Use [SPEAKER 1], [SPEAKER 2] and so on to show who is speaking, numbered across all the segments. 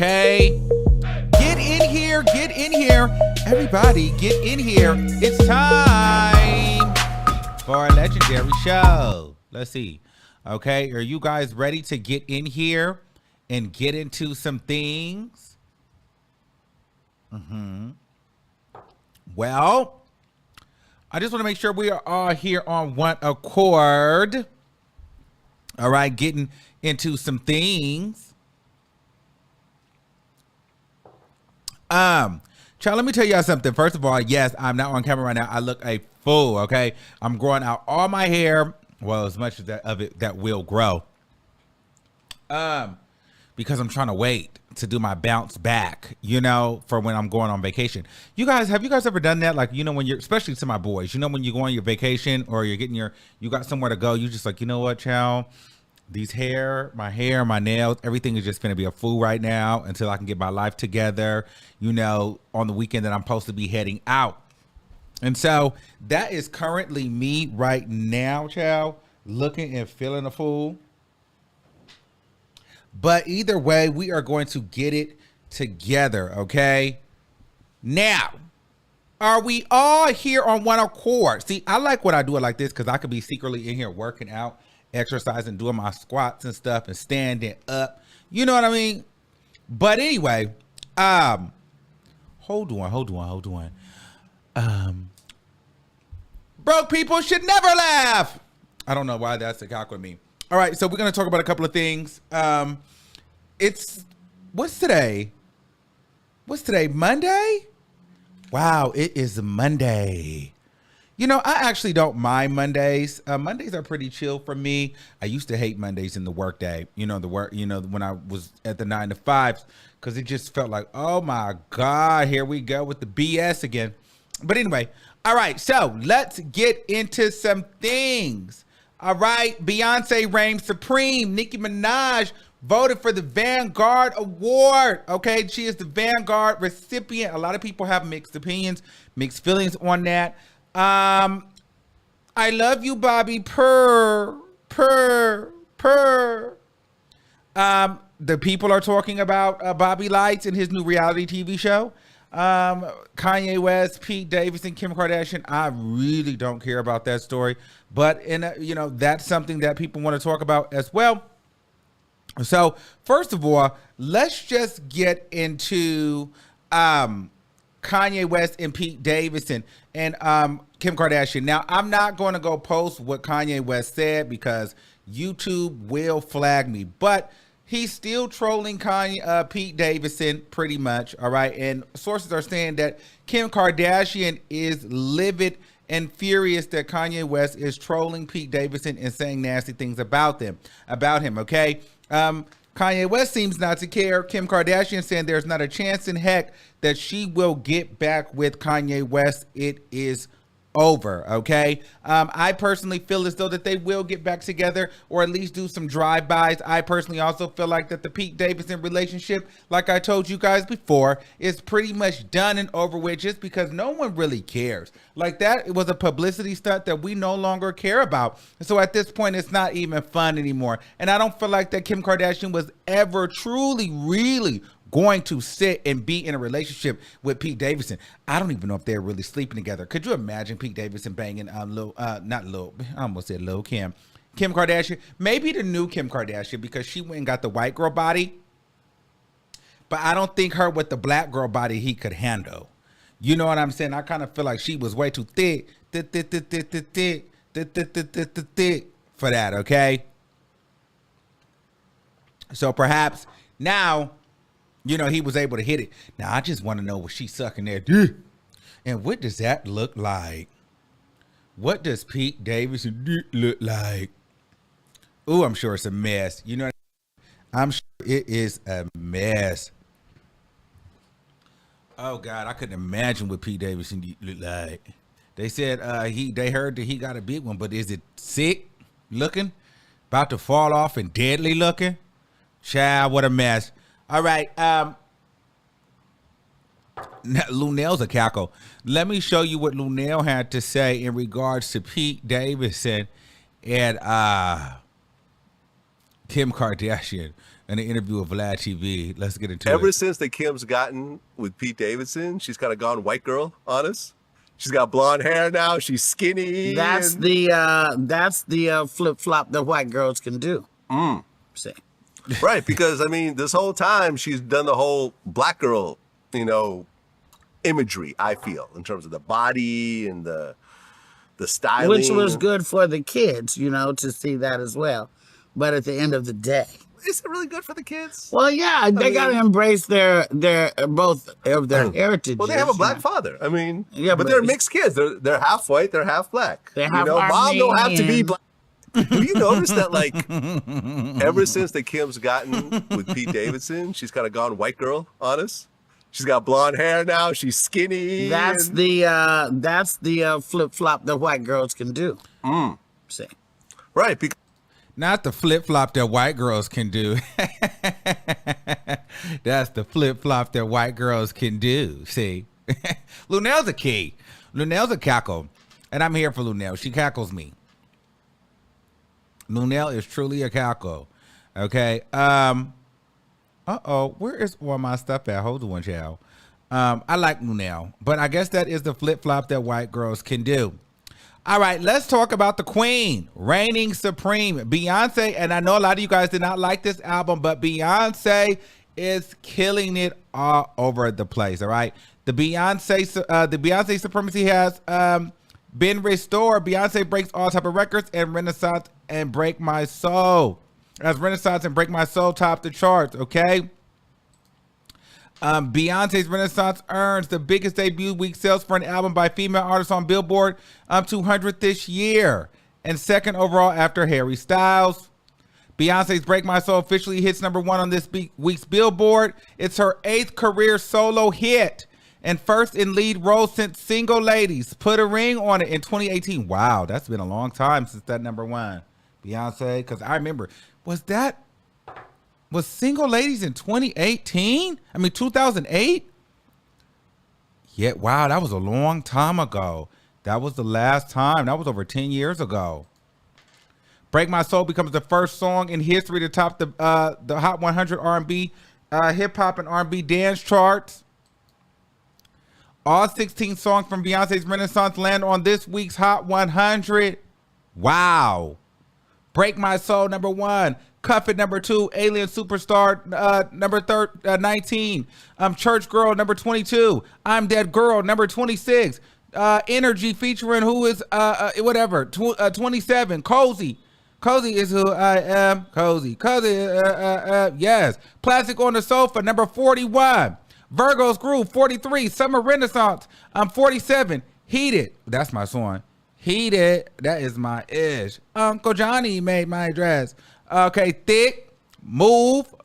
[SPEAKER 1] okay? Get in here, get in here. Everybody, get in here. It's time for a legendary show. Let's see. Okay, are you guys ready to get in here and get into some things? Well, I just want to make sure we are all here on one accord. All right, getting into some things. Child, let me tell y'all something. First of all, yes, I'm not on camera right now. I look a fool, okay? I'm growing out all my hair. Well, as much of it that will grow. Because I'm trying to wait to do my bounce back, you know, for when I'm going on vacation. You guys, have you guys ever done that? Like, you know, when you're, especially to my boys, you know, when you go on your vacation or you're getting you got somewhere to go, you just like, you know what, child? My hair, my nails, everything is just going to be a fool right now until I can get my life together, you know, on the weekend that I'm supposed to be heading out. And so that is currently me right now, child, looking and feeling a fool. But either way, we are going to get it together, okay? Now, are we all here on one accord? See, I like when I do it like this because I could be secretly in here working out, exercising, doing my squats and stuff and standing up. You know what I mean? But anyway, hold on. Broke people should never laugh. I don't know why that's a cock with me. All right, so we're going to talk about a couple of things. What's today? Monday? Wow, it is Monday. You know, I actually don't mind Mondays. Mondays are pretty chill for me. I used to hate Mondays in the work day. You know, when I was at the 9 to 5s, because it just felt like, oh my God, here we go with the BS again. But anyway, all right, so let's get into some things. All right, Beyonce reigns supreme. Nicki Minaj voted for the Vanguard Award. Okay, she is the Vanguard recipient. A lot of people have mixed opinions, mixed feelings on that. I love you, Bobby. Purr. The people are talking about Bobby Lights and his new reality TV show. Kanye West, Pete Davidson, Kim Kardashian. I really don't care about that story, but you know, that's something that people want to talk about as well. So first of all, let's just get into Kanye West and Pete Davidson and Kim Kardashian. Now, I'm not going to go post what Kanye West said because YouTube will flag me, but he's still trolling Pete Davidson pretty much, all right? And sources are saying that Kim Kardashian is livid and furious that Kanye West is trolling Pete Davidson and saying nasty things about him, okay? Kanye West seems not to care. Kim Kardashian saying there's not a chance in heck that she will get back with Kanye West. It is over, okay? I personally feel as though that they will get back together or at least do some drive-bys. I personally also feel like that the Pete Davidson relationship, like I told you guys before, is pretty much done and over with just because no one really cares. Like that, it was a publicity stunt that we no longer care about. So at this point, it's not even fun anymore. And I don't feel like that Kim Kardashian was ever truly, really going to sit and be in a relationship with Pete Davidson. I don't even know if they're really sleeping together. Could you imagine Pete Davidson banging I almost said Lil Kim Kardashian? Maybe the new Kim Kardashian because she went and got the white girl body. But I don't think her with the black girl body he could handle. You know what I'm saying? I kind of feel like she was way too thick for that, okay? So perhaps now, you know, he was able to hit it. Now, I just want to know what she's sucking there. And what does that look like? What does Pete Davidson look like? Ooh, I'm sure it's a mess. You know, I'm sure it is a mess. Oh, God, I couldn't imagine what Pete Davidson look like. They said they heard that he got a big one, but is it sick looking? About to fall off and deadly looking? Child, what a mess. All right, Luenell's a cackle. Let me show you what Luenell had to say in regards to Pete Davidson and Kim Kardashian. in an interview with Vlad TV. Let's get into it.
[SPEAKER 2] Ever since the Kim's gotten with Pete Davidson, she's kind of gone white girl on us. She's got blonde hair now. She's skinny.
[SPEAKER 3] That's the flip flop that white girls can do. See,
[SPEAKER 2] right? Because I mean, this whole time she's done the whole black girl, imagery. I feel in terms of the body and the styling,
[SPEAKER 3] which was good for the kids, to see that as well. But at the end of the day,
[SPEAKER 2] is it really good for the kids?
[SPEAKER 3] Well, yeah, they got to embrace their both of their heritage.
[SPEAKER 2] Well, they have a black father. I mean,
[SPEAKER 3] yeah,
[SPEAKER 2] but they're mixed kids. They're half white, they're half black.
[SPEAKER 3] They have
[SPEAKER 2] mom don't have to be black. Have you noticed that, like, ever since the Kim's gotten with Pete Davidson, she's kind of gone white girl on us? She's got blonde hair now. She's skinny.
[SPEAKER 3] That's the flip flop that white girls can do. See,
[SPEAKER 2] right? Because
[SPEAKER 1] not the flip flop that white girls can do. That's the flip flop that white girls can do. See, Luenell's a key. Luenell's a cackle, and I'm here for Luenell. She cackles me. Luenell is truly a cackle. Okay. Where is all my stuff at? Hold on, child. I like Luenell, but I guess that is the flip flop that white girls can do. All right, let's talk about the queen, reigning supreme, Beyonce. And I know a lot of you guys did not like this album, but Beyonce is killing it all over the place. All right, the Beyonce supremacy has been restored. Beyonce breaks all type of records, and Renaissance and Break My Soul. As Renaissance and Break My Soul top the charts. Okay. Beyonce's Renaissance earns the biggest debut week sales for an album by female artists on Billboard 200 this year, and second overall after Harry Styles. Beyonce's Break My Soul officially hits #1 on this week's Billboard. It's her 8th career solo hit and first in lead role since Single Ladies put a ring on it in 2018. Wow, that's been a long time since that #1. Beyonce, because I remember, was Single Ladies in 2018? I mean, 2008? Yeah, wow, that was a long time ago. That was the last time. That was over 10 years ago. Break My Soul becomes the first song in history to top the Hot 100 R&B, hip hop and R&B dance charts. All 16 songs from Beyonce's Renaissance land on this week's Hot 100. Wow. Break My Soul, #1. Cuff It, #2. Alien Superstar, number 19. Church Girl, #22. I'm Dead Girl, #26. Energy featuring who is 27. Cozy is who I am. Cozy, yes. Plastic on the Sofa, #41. Virgo's Groove, 43. Summer Renaissance, 47. Heated, that's my song. Heated, that is my ish. Uncle Johnny made my dress. Okay, Thick, Move,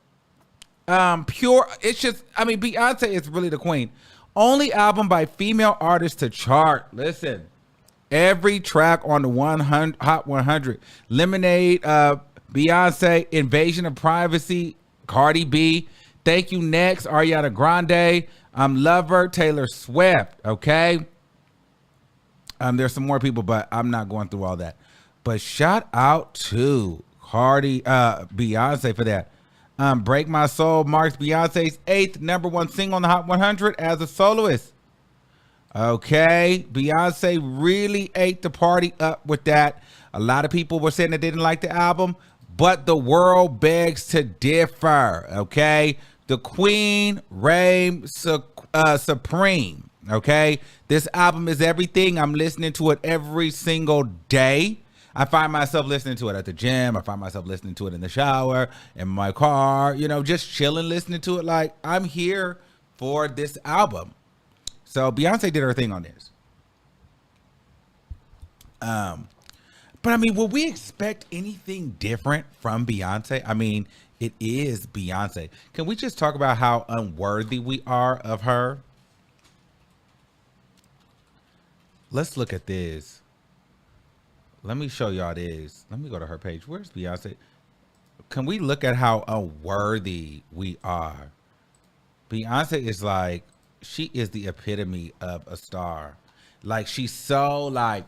[SPEAKER 1] Pure. It's just, I mean, Beyonce is really the queen. Only album by female artists to chart. Listen, every track on the Hot 100. Lemonade, Beyonce, Invasion of Privacy, Cardi B, Thank You Next, Ariana Grande, Lover, Taylor Swift, okay? There's some more people, but I'm not going through all that. But shout out to Beyonce for that. Break My Soul marks Beyonce's 8th #1 single on the Hot 100 as a soloist. Okay, Beyonce really ate the party up with that. A lot of people were saying they didn't like the album, but the world begs to differ. Okay, the queen reigns supreme. Okay, this album is everything. I'm listening to it every single day. I find myself listening to it at the gym. I find myself listening to it in the shower, in my car, just chilling, listening to it. Like, I'm here for this album. So Beyonce did her thing on this. But I mean, will we expect anything different from Beyonce? I mean, it is Beyonce. Can we just talk about how unworthy we are of her? Let's look at this. Let me show y'all this. Let me go to her page. Where's Beyonce? Can we look at how unworthy we are? Beyonce is like, she is the epitome of a star. Like, she's so like,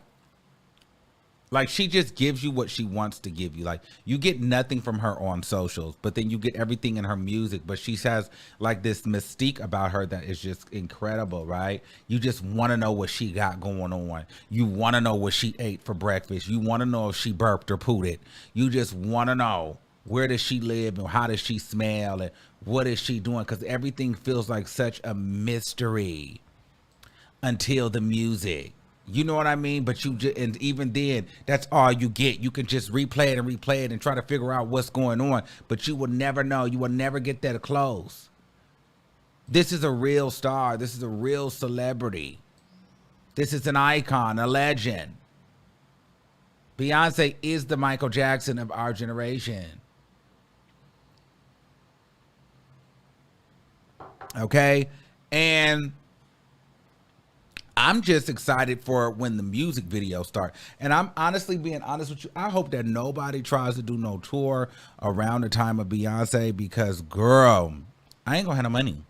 [SPEAKER 1] Like, she just gives you what she wants to give you. Like, you get nothing from her on socials, but then you get everything in her music. But she has like this mystique about her that is just incredible, right? You just want to know what she got going on. You want to know what she ate for breakfast. You want to know if she burped or pooted. You just want to know, where does she live and how does she smell and what is she doing? Because everything feels like such a mystery until the music. You know what I mean? But you just, and even then, that's all you get. You can just replay it and try to figure out what's going on. But you will never know. You will never get that close. This is a real star. This is a real celebrity. This is an icon, a legend. Beyonce is the Michael Jackson of our generation. Okay? And I'm just excited for when the music videos start. And I'm honestly being honest with you. I hope that nobody tries to do no tour around the time of Beyonce because, girl, I ain't gonna have no money.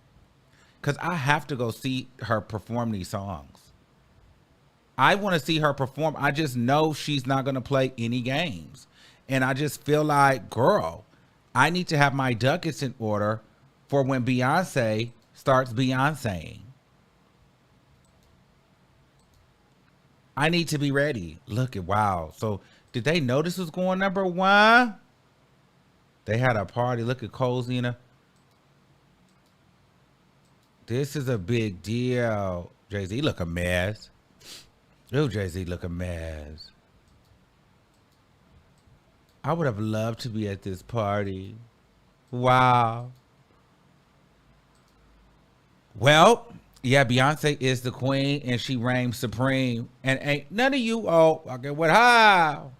[SPEAKER 1] Because I have to go see her perform these songs. I want to see her perform. I just know she's not going to play any games. And I just feel like, girl, I need to have my ducats in order for when Beyonce starts Beyonceing. I need to be ready. Look at, wow. So did they know this was going number one? They had a party. Look at Cozy. This is a big deal. Jay-Z look a mess. Oh, Jay-Z look a mess. I would have loved to be at this party. Wow. Well, yeah, Beyonce is the queen and she reigns supreme. And ain't none of you all okay with how.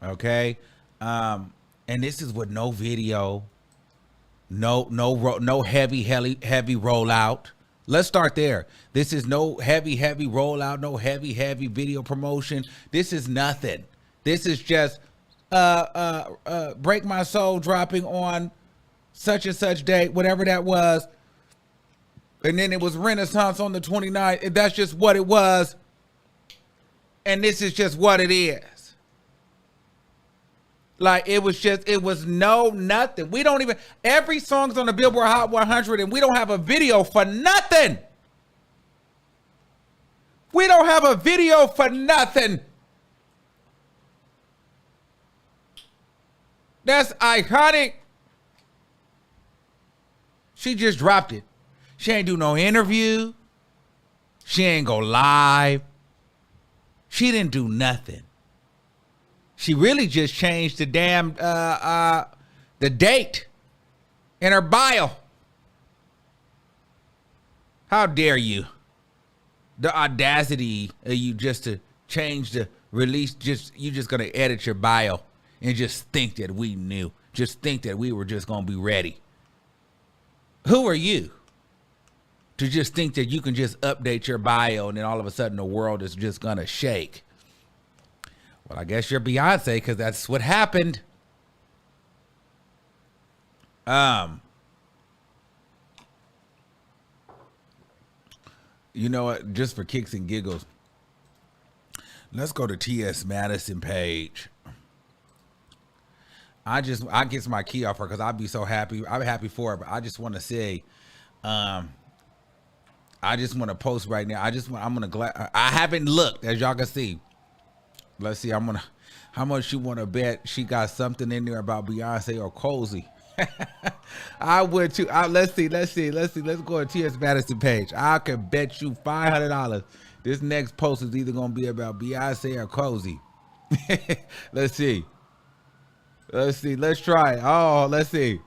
[SPEAKER 1] Okay. And this is with no video, no heavy rollout. Let's start there. This is no heavy rollout, no heavy video promotion. This is nothing. This is just Break My Soul dropping on such and such date, whatever that was. And then it was Renaissance on the 29th. And that's just what it was. And this is just what it is. Like, it was nothing. We don't even, every song's on the Billboard Hot 100 and we don't have a video for nothing. We don't have a video for nothing. That's iconic. She just dropped it. She ain't do no interview. She ain't go live. She didn't do nothing. She really just changed the damn the date in her bio. How dare you? The audacity of you just to change the release. You just gonna edit your bio and just think that we knew. Just think that we were just gonna be ready. Who are you to just think that you can just update your bio and then all of a sudden the world is just gonna shake? Well, I guess you're Beyonce because that's what happened. You know what? Just for kicks and giggles, let's go to T.S. Madison page. I get my key off her because I'd be so happy. I'm happy for her, but I just want to say, I just want to post right now. I haven't looked, as y'all can see. Let's see. How much you want to bet she got something in there about Beyonce or Cozy? I would too. Let's see. Let's go to T.S. Madison page. I can bet you $500 this next post is either going to be about Beyonce or Cozy. Let's see. Let's try it. Oh, let's see.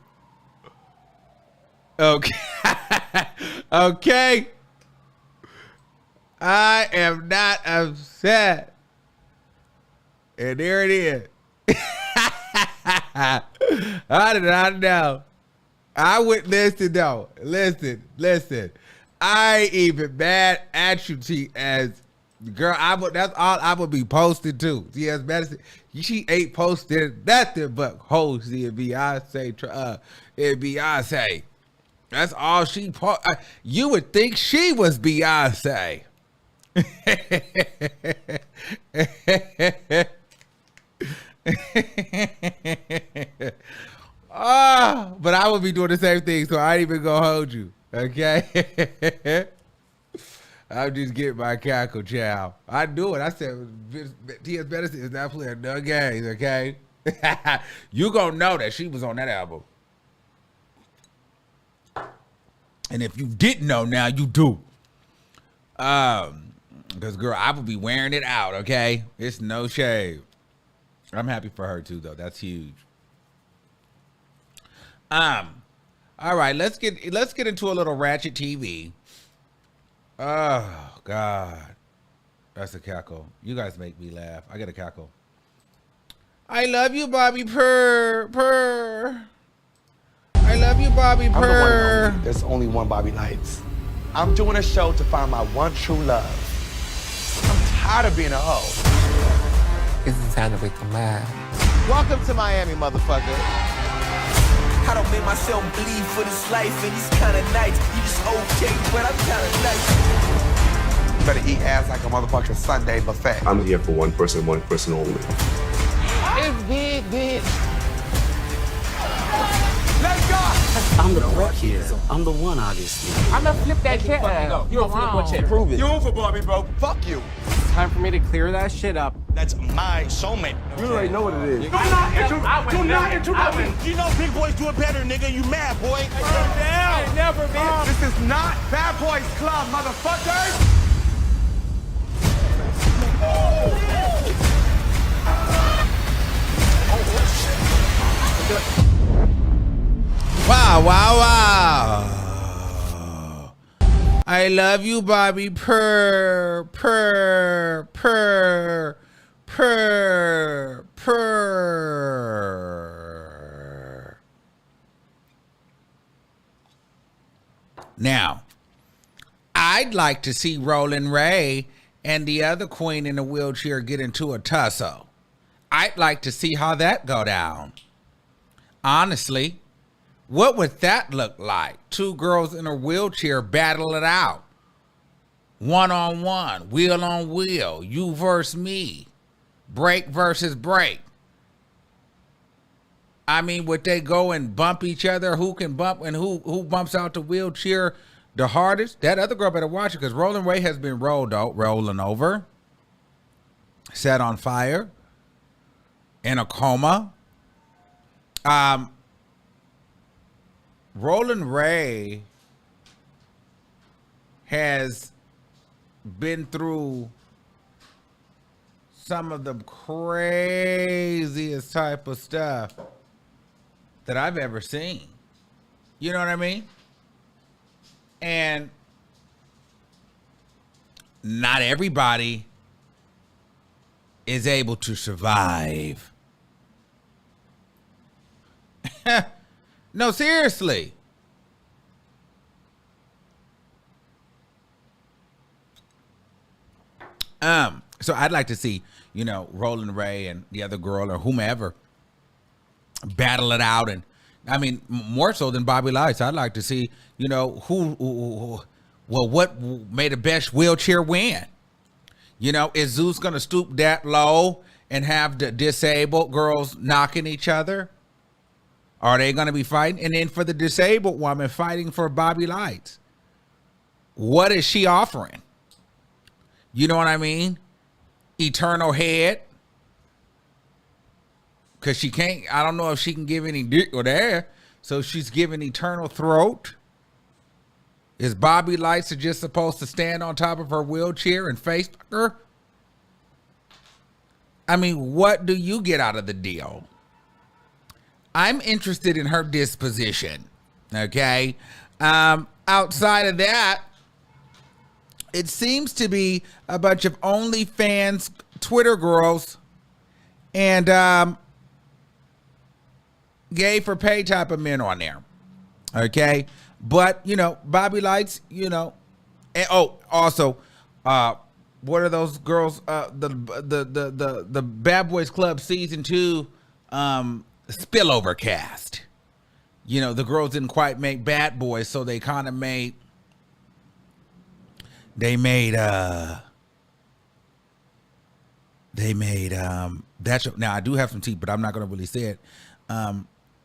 [SPEAKER 1] Okay. Okay. I am not upset. And there it is. I did not know. I would listen though. Listen. I ain't even mad at you, T as girl. That's all I would be posting too. T.S. Madison, she ain't posted nothing but Cozy and Beyonce. That's all she post. You would think she was Beyonce. But I would be doing the same thing, so I ain't even gonna hold you. Okay. I'm just getting my cackle, child. I knew it. I said, T.S. Madison is not playing no games, okay? You gonna know that she was on that album. And if you didn't know, now you do. Because, girl, I would be wearing it out, okay? It's no shade. I'm happy for her, too, though. That's huge. All right, let's get into a little Ratchet TV. Oh, God. That's a cackle. You guys make me laugh. I get a cackle. I love you, Bobby Purr. I love you, Bobby Purr.
[SPEAKER 4] I'm the one and only. There's only one Bobby Lights. I'm doing a show to find my one true love. I'm tired of being a hoe.
[SPEAKER 5] It's time to wake them mad.
[SPEAKER 6] Welcome to Miami, motherfucker.
[SPEAKER 7] I don't make myself bleed for this life, and these kind of nights, you just okay, but I'm kind of nice.
[SPEAKER 4] You better eat ass like a motherfucking Sunday buffet.
[SPEAKER 2] I'm here for one person only.
[SPEAKER 5] It's big, bitch.
[SPEAKER 4] Let's go!
[SPEAKER 8] I'm the threat here. I'm the one, obviously.
[SPEAKER 5] I'm gonna flip that shit out. You don't flip what shit. Prove it.
[SPEAKER 4] You over, Bobby, bro. Fuck you.
[SPEAKER 8] Time for me to clear that shit up.
[SPEAKER 9] That's my soulmate.
[SPEAKER 4] You already know what it is.
[SPEAKER 9] Do not interrupt. You know big boys do it better, nigga. You mad, boy.
[SPEAKER 4] I ain't never been. This is not Bad Boys Club, motherfuckers!
[SPEAKER 1] Wow. I love you, Bobby Purr. Now, I'd like to see Roland Ray and the other queen in the wheelchair get into a tussle. I'd like to see how that go down. Honestly, what would that look like? Two girls in a wheelchair battle it out. One-on-one, wheel on wheel, you versus me, break versus break. I mean, would they go and bump each other? Who can bump and who bumps out the wheelchair the hardest? That other girl better watch it, because Roland Ray has been rolling over, set on fire, in a coma. Roland Ray has been through some of the craziest type of stuff that I've ever seen. You know what I mean? And not everybody is able to survive. No, seriously. So I'd like to see, Roland Ray and the other girl or whomever battle it out. And I mean, more so than Bobby Lights, I'd like to see, what made the best wheelchair win? Is Zeus going to stoop that low and have the disabled girls knocking each other? Are they going to be fighting? And then for the disabled woman fighting for Bobby Lights, what is she offering? You know what I mean? Eternal head. Because she can't, I don't know if she can give any dick or there. So she's giving eternal throat. Is Bobby Lights just supposed to stand on top of her wheelchair and face her? I mean, what do you get out of the deal? I'm interested in her disposition. Okay. Outside of that, it seems to be a bunch of OnlyFans Twitter girls and gay for pay type of men on there. Okay. But, Bobby Lights, and also, what are those girls? The Bad Boys Club season 2 spillover cast. The girls didn't quite make Bad Boys, so they kind of made they made that show. Now I do have some tea, but I'm not going to really say it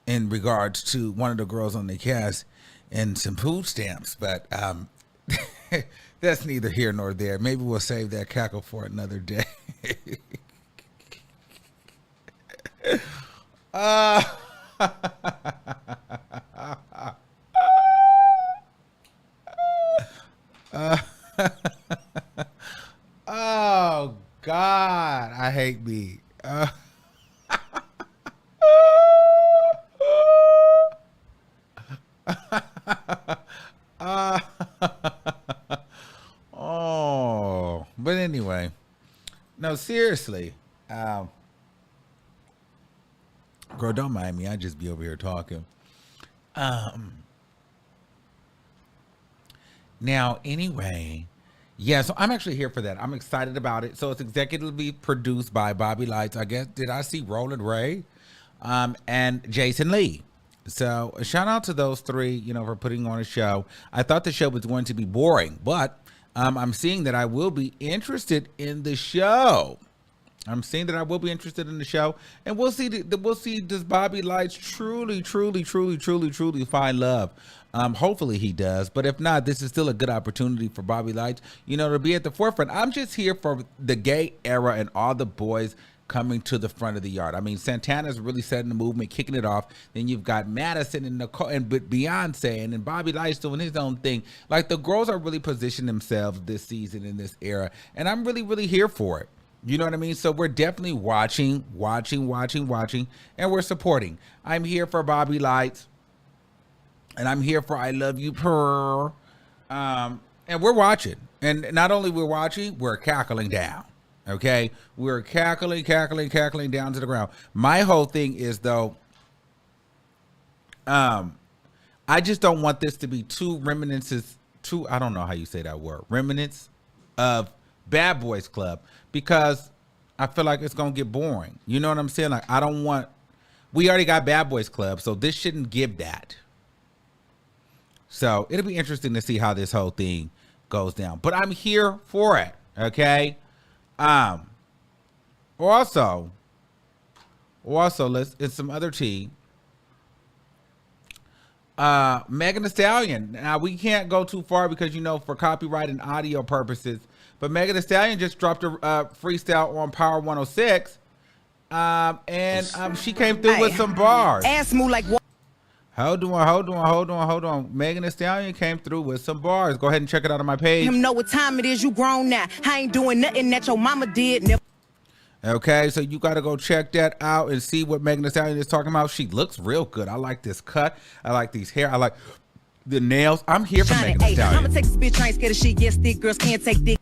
[SPEAKER 1] in regards to one of the girls on the cast and some food stamps. But that's neither here nor there. Maybe we'll save that cackle for another day. Oh God, I hate me. Oh, but anyway, no, seriously, girl, don't mind me. I just be over here talking. Now, anyway, yeah, so I'm actually here for that. I'm excited about it. So it's executively produced by Bobby Lights. I guess, did I see Roland Ray and Jason Lee? So a shout out to those three, you know, for putting on a show. I thought the show was going to be boring, but I'm seeing that I will be interested in the show. I'm seeing that I will be interested in the show, and we'll see. We'll see. Does Bobby Lights truly find love? Hopefully he does. But if not, this is still a good opportunity for Bobby Lights, you know, to be at the forefront. I'm just here for the gay era and all the boys coming to the front of the yard. I mean, Santana's really setting the movement, kicking it off. Then you've got Madison and Nicole and Beyonce, and then Bobby Lights doing his own thing. Like, the girls are really positioning themselves this season in this era, and I'm really here for it. You know what I mean? So we're definitely watching, and we're supporting. I'm here for Bobby Lights, and I'm here for I Love You Purr. And we're watching. And not only we're watching, we're cackling down. Okay? We're cackling down to the ground. My whole thing is, though, I just don't want this to be I don't know how you say that word, remnants of Bad Boys Club, because I feel like it's going to get boring. You know what I'm saying? Like, we already got Bad Boys Club, so this shouldn't give that. So it'll be interesting to see how this whole thing goes down. But I'm here for it, okay? Also, in some other tea, Megan Thee Stallion. Now, we can't go too far because, you know, for copyright and audio purposes, but Megan Thee Stallion just dropped a freestyle on Power 106, and she came through with some bars.
[SPEAKER 10] Ass move like what?
[SPEAKER 1] Hold on. Megan Thee Stallion came through with some bars. Go ahead and check it out on my page.
[SPEAKER 10] Him know what time it is. You grown now. I ain't doing nothing that your mama did.
[SPEAKER 1] Okay, so you got to go check that out and see what Megan Thee Stallion is talking about. She looks real good. I like this cut. I like these hair. I like the nails. I'm here for Megan Thee Stallion.
[SPEAKER 10] I'ma take this bitch. I ain't scared of shit. Yes, thick girls can't take dick.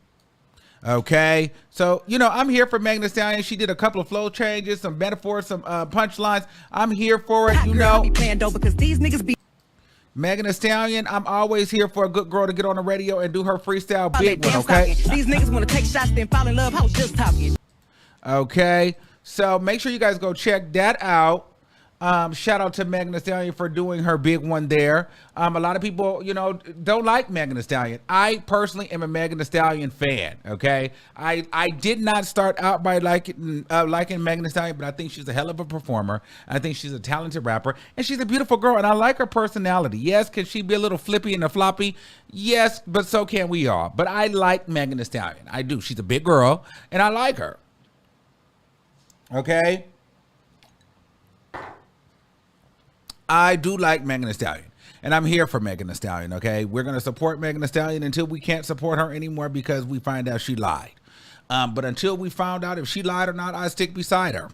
[SPEAKER 1] Okay, so, you know, I'm here for Megan Thee Stallion. She did a couple of flow changes, some metaphors, some punchlines. I'm here for it, you know.
[SPEAKER 10] Be playing dope because these niggas be.
[SPEAKER 1] Megan Thee Stallion, I'm always here for a good girl to get on the radio and do her freestyle big one, okay?
[SPEAKER 10] These niggas want to take shots, then fall in love. I was just talking.
[SPEAKER 1] Okay, so make sure you guys go check that out. Shout out to Megan Thee Stallion for doing her big one there. A lot of people, you know, don't like Megan Thee Stallion. I personally am a Megan Thee Stallion fan, okay? I did not start out by liking Megan Thee Stallion, but I think she's a hell of a performer. I think she's a talented rapper, and she's a beautiful girl, and I like her personality. Yes, can she be a little flippy and a floppy? Yes, but so can we all. But I like Megan Thee Stallion. I do. She's a big girl, and I like her. Okay? I do like Megan Thee Stallion, and I'm here for Megan Thee Stallion, okay? We're going to support Megan Thee Stallion until we can't support her anymore because we find out she lied. But until we found out if she lied or not, I stick beside her.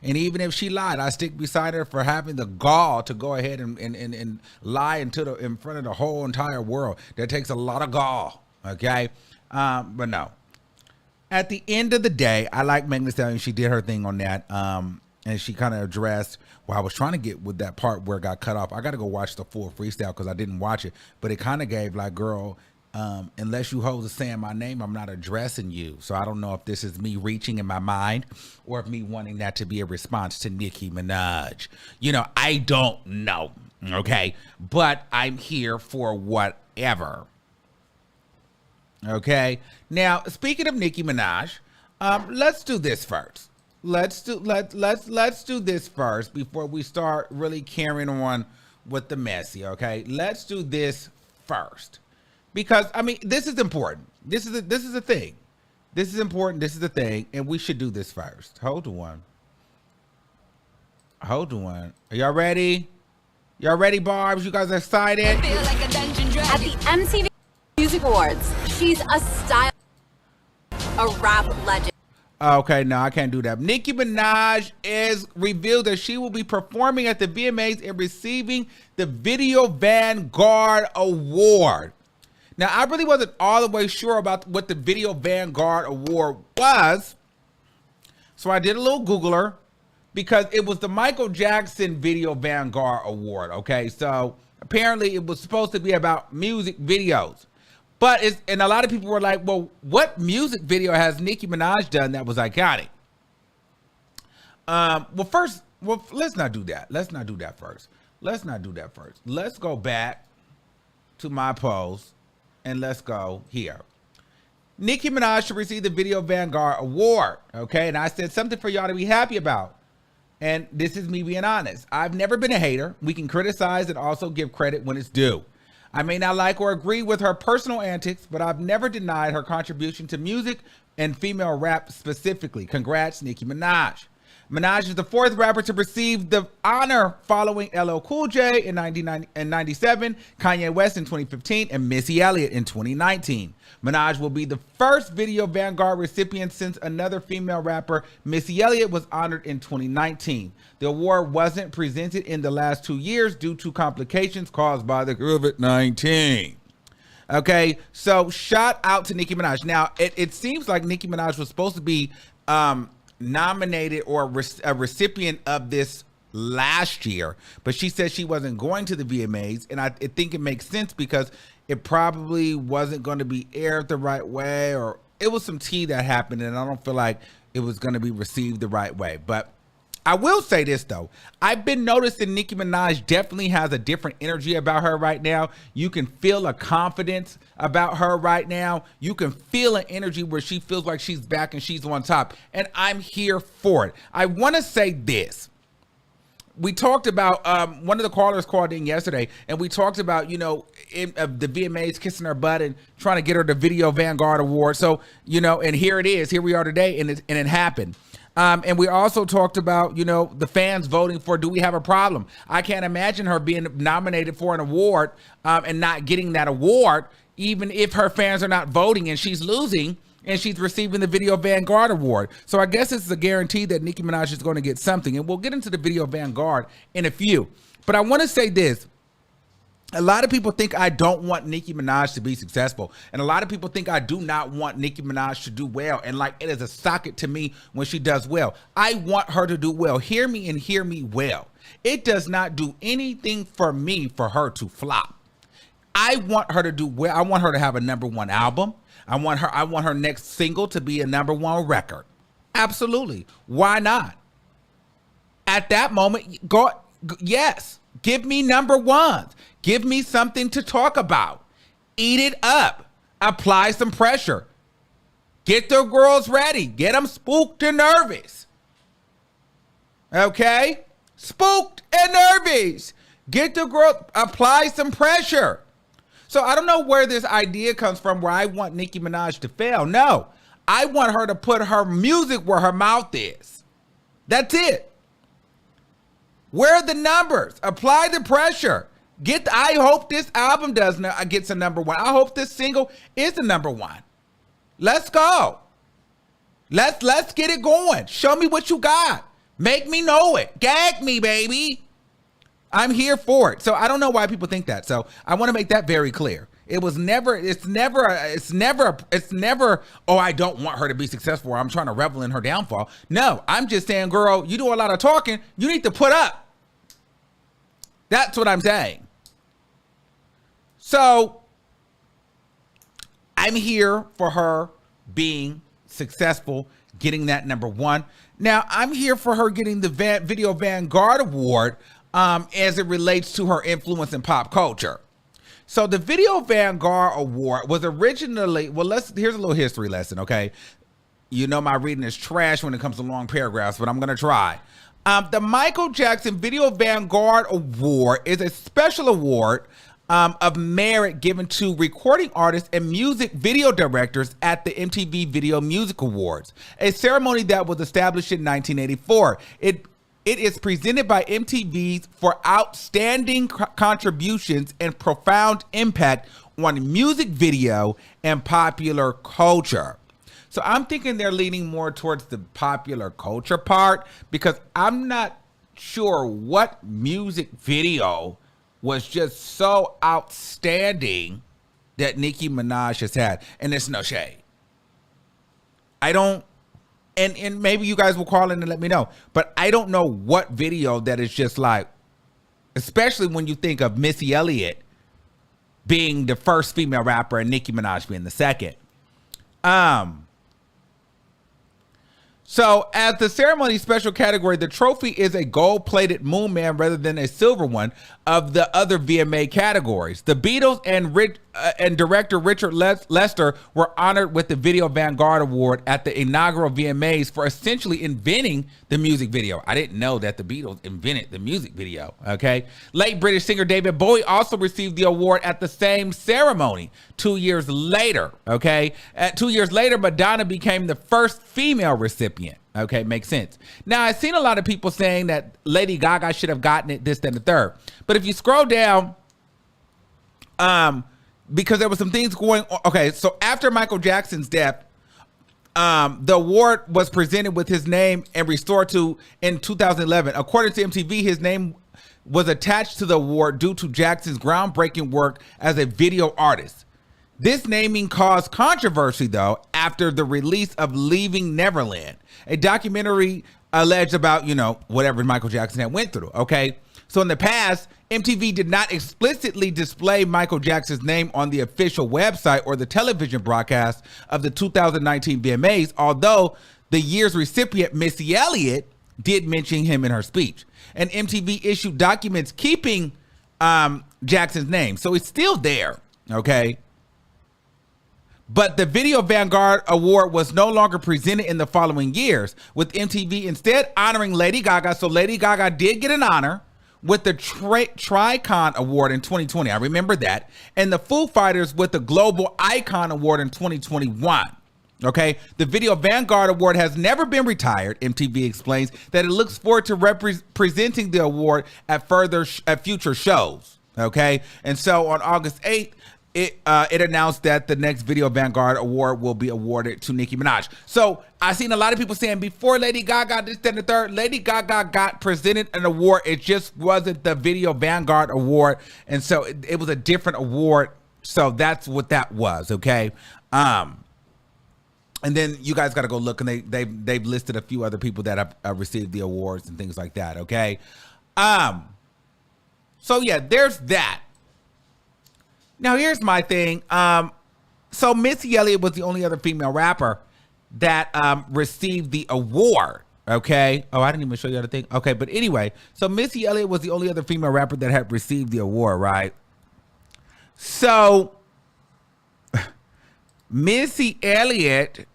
[SPEAKER 1] And even if she lied, I stick beside her for having the gall to go ahead and lie in front of the whole entire world. That takes a lot of gall, okay? But no. At the end of the day, I like Megan Thee Stallion. She did her thing on that. And she kind of addressed, well, I was trying to get with that part where it got cut off. I got to go watch the full freestyle because I didn't watch it. But it kind of gave like, girl, unless you hold the saying my name, I'm not addressing you. So I don't know if this is me reaching in my mind or if me wanting that to be a response to Nicki Minaj. You know, I don't know. Okay. But I'm here for whatever. Okay. Now, speaking of Nicki Minaj, Let's do this first. Let's do this first before we start really carrying on with the messy. Okay, let's do this first because I mean this is important. This is a thing. This is important. This is the thing, and we should do this first. Hold on. Are y'all ready? Y'all ready, Barbs? You guys excited?
[SPEAKER 11] At the MTV Music Awards, she's a style, a rap legend.
[SPEAKER 1] Okay, no, I can't do that. Nicki Minaj is revealed that she will be performing at the VMAs and receiving the Video Vanguard Award. Now, I really wasn't all the way sure about what the Video Vanguard Award was, so I did a little Googler because it was the Michael Jackson Video Vanguard Award, okay? So apparently it was supposed to be about music videos. But and a lot of people were like, well, what music video has Nicki Minaj done that was iconic? Let's not do that. Let's not do that first. Let's go back to my post and let's go here. Nicki Minaj should receive the Video Vanguard Award. Okay, and I said something for y'all to be happy about. And this is me being honest. I've never been a hater. We can criticize and also give credit when it's due. I may not like or agree with her personal antics, but I've never denied her contribution to music and female rap specifically. Congrats, Nicki Minaj. Minaj is the fourth rapper to receive the honor following LL Cool J in 1997, Kanye West in 2015, and Missy Elliot in 2019. Minaj will be the first Video Vanguard recipient since another female rapper, Missy Elliot, was honored in 2019. The award wasn't presented in the last 2 years due to complications caused by the COVID-19. Okay, so shout out to Nicki Minaj. Now, it seems like Nicki Minaj was supposed to be nominated or a recipient of this last year, but she said she wasn't going to the VMAs, and I think it makes sense because it probably wasn't going to be aired the right way, or it was some tea that happened, and I don't feel like it was going to be received the right way. But I will say this though, I've been noticing Nicki Minaj definitely has a different energy about her right now. You can feel a confidence about her right now. You can feel an energy where she feels like she's back and she's on top, and I'm here for it. I want to say this. We talked about, one of the callers called in yesterday, and we talked about, the VMAs kissing her butt and trying to get her the Video Vanguard Award. So, and here it is. Here we are today, and it happened. And we also talked about, the fans voting for, do we have a problem? I can't imagine her being nominated for an award and not getting that award, even if her fans are not voting and she's losing and she's receiving the Video Vanguard Award. So I guess it's a guarantee that Nicki Minaj is going to get something. And we'll get into the Video Vanguard in a few. But I want to say this. A lot of people think I don't want Nicki Minaj to be successful. And a lot of people think I do not want Nicki Minaj to do well. And like, it is a socket to me when she does well. I want her to do well. Hear me and hear me well. It does not do anything for me for her to flop. I want her to do well. I want her to have a #1 album. I want her next single to be a #1 record. Absolutely. Why not? At that moment, yes. Give me #1s. Give me something to talk about. Eat it up. Apply some pressure. Get the girls ready. Get them spooked and nervous. Okay? Spooked and nervous. Get the girl, apply some pressure. So I don't know where this idea comes from where I want Nicki Minaj to fail. No, I want her to put her music where her mouth is. That's it. Where are the numbers? Apply the pressure. I hope this album gets a #1. I hope this single is a #1. Let's go. Let's get it going. Show me what you got. Make me know it. Gag me, baby. I'm here for it. So I don't know why people think that. So I want to make that very clear. It's never, oh, I don't want her to be successful or I'm trying to revel in her downfall. No, I'm just saying, girl, you do a lot of talking. You need to put up. That's what I'm saying. So I'm here for her being successful, getting that #1. Now, I'm here for her getting the Video Vanguard Award as it relates to her influence in pop culture. So the Video Vanguard Award was originally, here's a little history lesson, okay? You know my reading is trash when it comes to long paragraphs, but I'm going to try. The Michael Jackson Video Vanguard Award is a special award of merit given to recording artists and music video directors at the MTV Video Music Awards, a ceremony that was established in 1984. It is presented by MTV for outstanding contributions and profound impact on music video and popular culture. So I'm thinking they're leaning more towards the popular culture part, because I'm not sure what music video was just so outstanding that Nicki Minaj has had. And it's no shade. I don't, and maybe you guys will call in and let me know, but I don't know what video that is just like, especially when you think of Missy Elliot being the first female rapper and Nicki Minaj being the second. So as the ceremony special category, the trophy is a gold-plated Moon Man rather than a silver one of the other VMA categories. The Beatles and director Richard Lester were honored with the Video Vanguard Award at the inaugural VMAs for essentially inventing the music video. I didn't know that the Beatles invented the music video, okay? Late British singer David Bowie also received the award at the same ceremony 2 years later, okay? 2 years later, Madonna became the first female recipient. Okay, makes sense. Now, I've seen a lot of people saying that Lady Gaga should have gotten it, this, then the third. But if you scroll down, because there were some things going on. Okay, so after Michael Jackson's death, the award was presented with his name and restored to in 2011. According to MTV, his name was attached to the award due to Jackson's groundbreaking work as a video artist. This naming caused controversy, though, after the release of Leaving Neverland, a documentary alleged about, you know, whatever Michael Jackson had went through, okay? So in the past, MTV did not explicitly display Michael Jackson's name on the official website or the television broadcast of the 2019 VMAs, although the year's recipient, Missy Elliot, did mention him in her speech. And MTV issued documents keeping Jackson's name. So it's still there, okay? But the Video Vanguard Award was no longer presented in the following years, with MTV instead honoring Lady Gaga. So Lady Gaga did get an honor with the Tricon Award in 2020. I remember that. And the Foo Fighters with the Global Icon Award in 2021. Okay, the Video Vanguard Award has never been retired. MTV explains that it looks forward to presenting the award at future shows. Okay, and so on August 8th, it announced that the next Video Vanguard Award will be awarded to Nicki Minaj. So I've seen a lot of people saying before Lady Gaga, this, then the third, Lady Gaga got presented an award. It just wasn't the Video Vanguard Award. And so it was a different award. So that's what that was, okay? And then you guys got to go look, and they've listed a few other people that have received the awards and things like that, okay? So yeah, there's that. Now, here's my thing. So Missy Elliott was the only other female rapper that received the award, okay? Oh, I didn't even show you the thing. Okay, but anyway, so Missy Elliott was the only other female rapper that had received the award, right? So Missy Elliott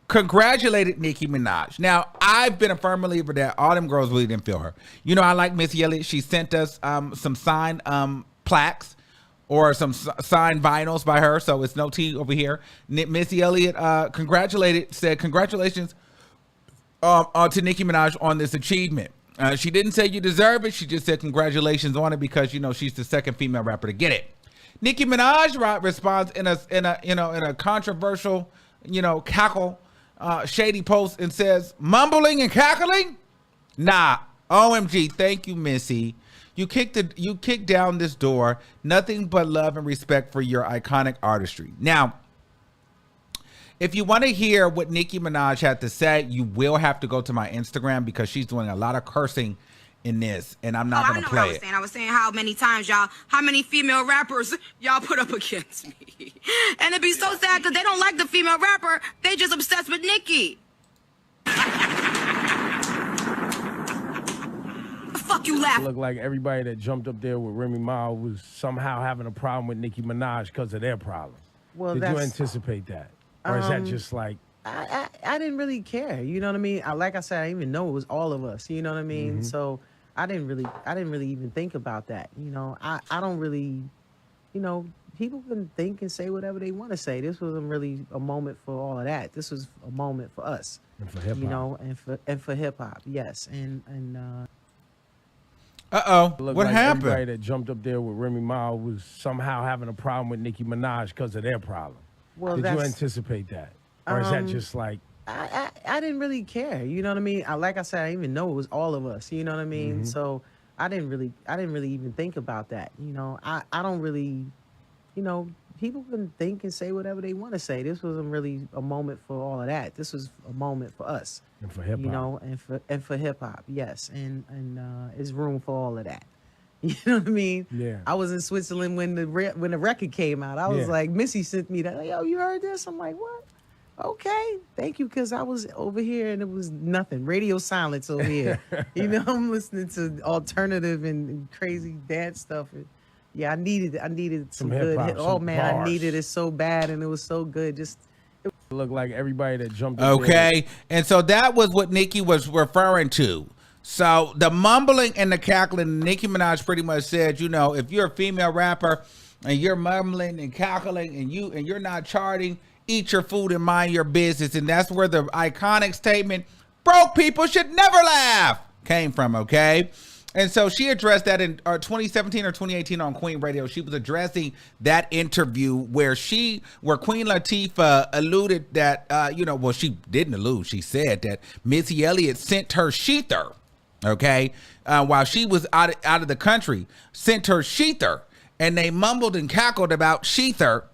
[SPEAKER 1] congratulated Nicki Minaj. Now, I've been a firm believer that all them girls really didn't feel her. You know, I like Missy Elliott. She sent us some signed plaques or some signed vinyls by her, so it's no tea over here. Missy Elliott said congratulations to Nicki Minaj on this achievement. She didn't say you deserve it. She just said congratulations on it because, you know, she's the second female rapper to get it. Nicki Minaj responds in a controversial, cackle, shady post and says, mumbling and cackling? Nah, OMG, thank you, Missy. You kicked down this door. Nothing but love and respect for your iconic artistry. Now, if you want to hear what Nicki Minaj had to say, you will have to go to my Instagram because she's doing a lot of cursing in this, and I'm not going to play it.
[SPEAKER 10] I was saying how many times how many female rappers y'all put up against me. And it'd be so sad because they don't like the female rapper. They just obsessed with Nicki. Fuck you laugh.
[SPEAKER 9] It looked like everybody that jumped up there with Remy Ma was somehow having a problem with Nicki Minaj because of their problem.
[SPEAKER 3] Well,
[SPEAKER 9] Did you anticipate that? Or is that just like
[SPEAKER 12] I didn't really care. You know what I mean? Like I said, I didn't even know it was all of us. You know what I mean? So I didn't really even think about that. You know, I don't really, you know, people can think and say whatever they want to say. This wasn't really a moment for all of that. This was a moment for us.
[SPEAKER 13] And for hip hop.
[SPEAKER 12] You know, and for hip hop, yes. And
[SPEAKER 1] what
[SPEAKER 13] like
[SPEAKER 1] happened?
[SPEAKER 13] Everybody that jumped up there with Remy Ma was somehow having a problem with Nicki Minaj because of their problem.
[SPEAKER 12] Well,
[SPEAKER 13] Did you
[SPEAKER 12] that's-
[SPEAKER 13] anticipate that? Or is that just like...
[SPEAKER 12] I didn't really care. You know what I mean? Like I said, I didn't even know it was all of us. You know what I mean? So I didn't really even think about that. You know, I don't really, you know, people can think and say whatever they want to say. This wasn't really a moment for all of that. This was a moment for us.
[SPEAKER 13] And for hip hop.
[SPEAKER 12] You know, and for hip hop, yes. And there's room for all of that. You know what I mean?
[SPEAKER 13] Yeah.
[SPEAKER 12] I was in Switzerland when the record came out. I was like, Missy sent me that. Like, yo, you heard this? I'm like, what? Okay, thank you, because I was over here and it was nothing. Radio silence over here. You know, I'm listening to alternative and crazy dance stuff. And yeah, I needed some good. Oh man, I needed it so bad, and it was so good. Just
[SPEAKER 13] it looked like everybody that jumped. Up
[SPEAKER 1] Okay, and so that was what Nicki was referring to. So the mumbling and the cackling, Nicki Minaj pretty much said, you know, if you're a female rapper and you're mumbling and cackling and you're not charting, eat your food and mind your business. And that's where the iconic statement, broke people should never laugh, came from, okay? And so she addressed that in 2017 or 2018 on Queen Radio. She was addressing that interview where Queen Latifah alluded that, you know, well, she didn't allude. She said that Missy Elliott sent her sheather, okay, while she was out of the country, sent her sheather. And they mumbled and cackled about sheather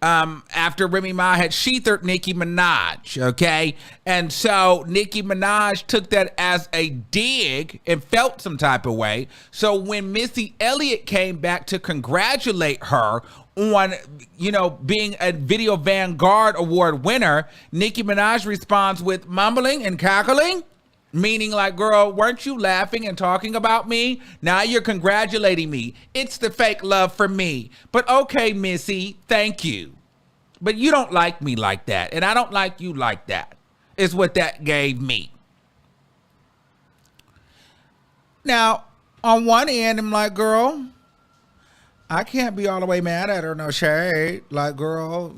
[SPEAKER 1] after Remy Ma had sheathered Nicki Minaj, okay? And so Nicki Minaj took that as a dig and felt some type of way. So when Missy Elliott came back to congratulate her on, you know, being a Video Vanguard Award winner, Nicki Minaj responds with mumbling and cackling, meaning like, girl, weren't you laughing and talking about me? Now you're congratulating me. It's the fake love for me. But okay, Missy, thank you. But you don't like me like that. And I don't like you like that, is what that gave me. Now, on one end, I'm like, girl, I can't be all the way mad at her, no shade. Like, girl,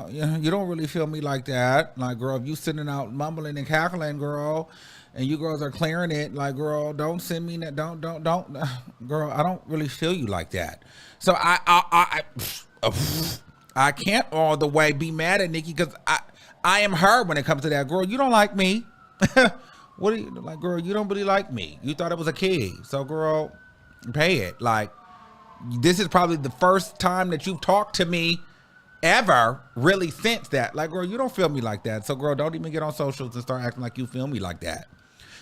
[SPEAKER 1] you don't really feel me like that. Like, girl, if you sitting out mumbling and cackling, girl, and you girls are clearing it, like, girl, don't send me that. Don't, girl, I don't really feel you like that. So I can't all the way be mad at Nicki because I am her when it comes to that. Girl, you don't like me. What are you like, girl? You don't really like me. You thought it was a kid. So, girl, pay it. Like, this is probably the first time that you've talked to me ever really since that. Like, girl, you don't feel me like that. So, girl, don't even get on socials and start acting like you feel me like that.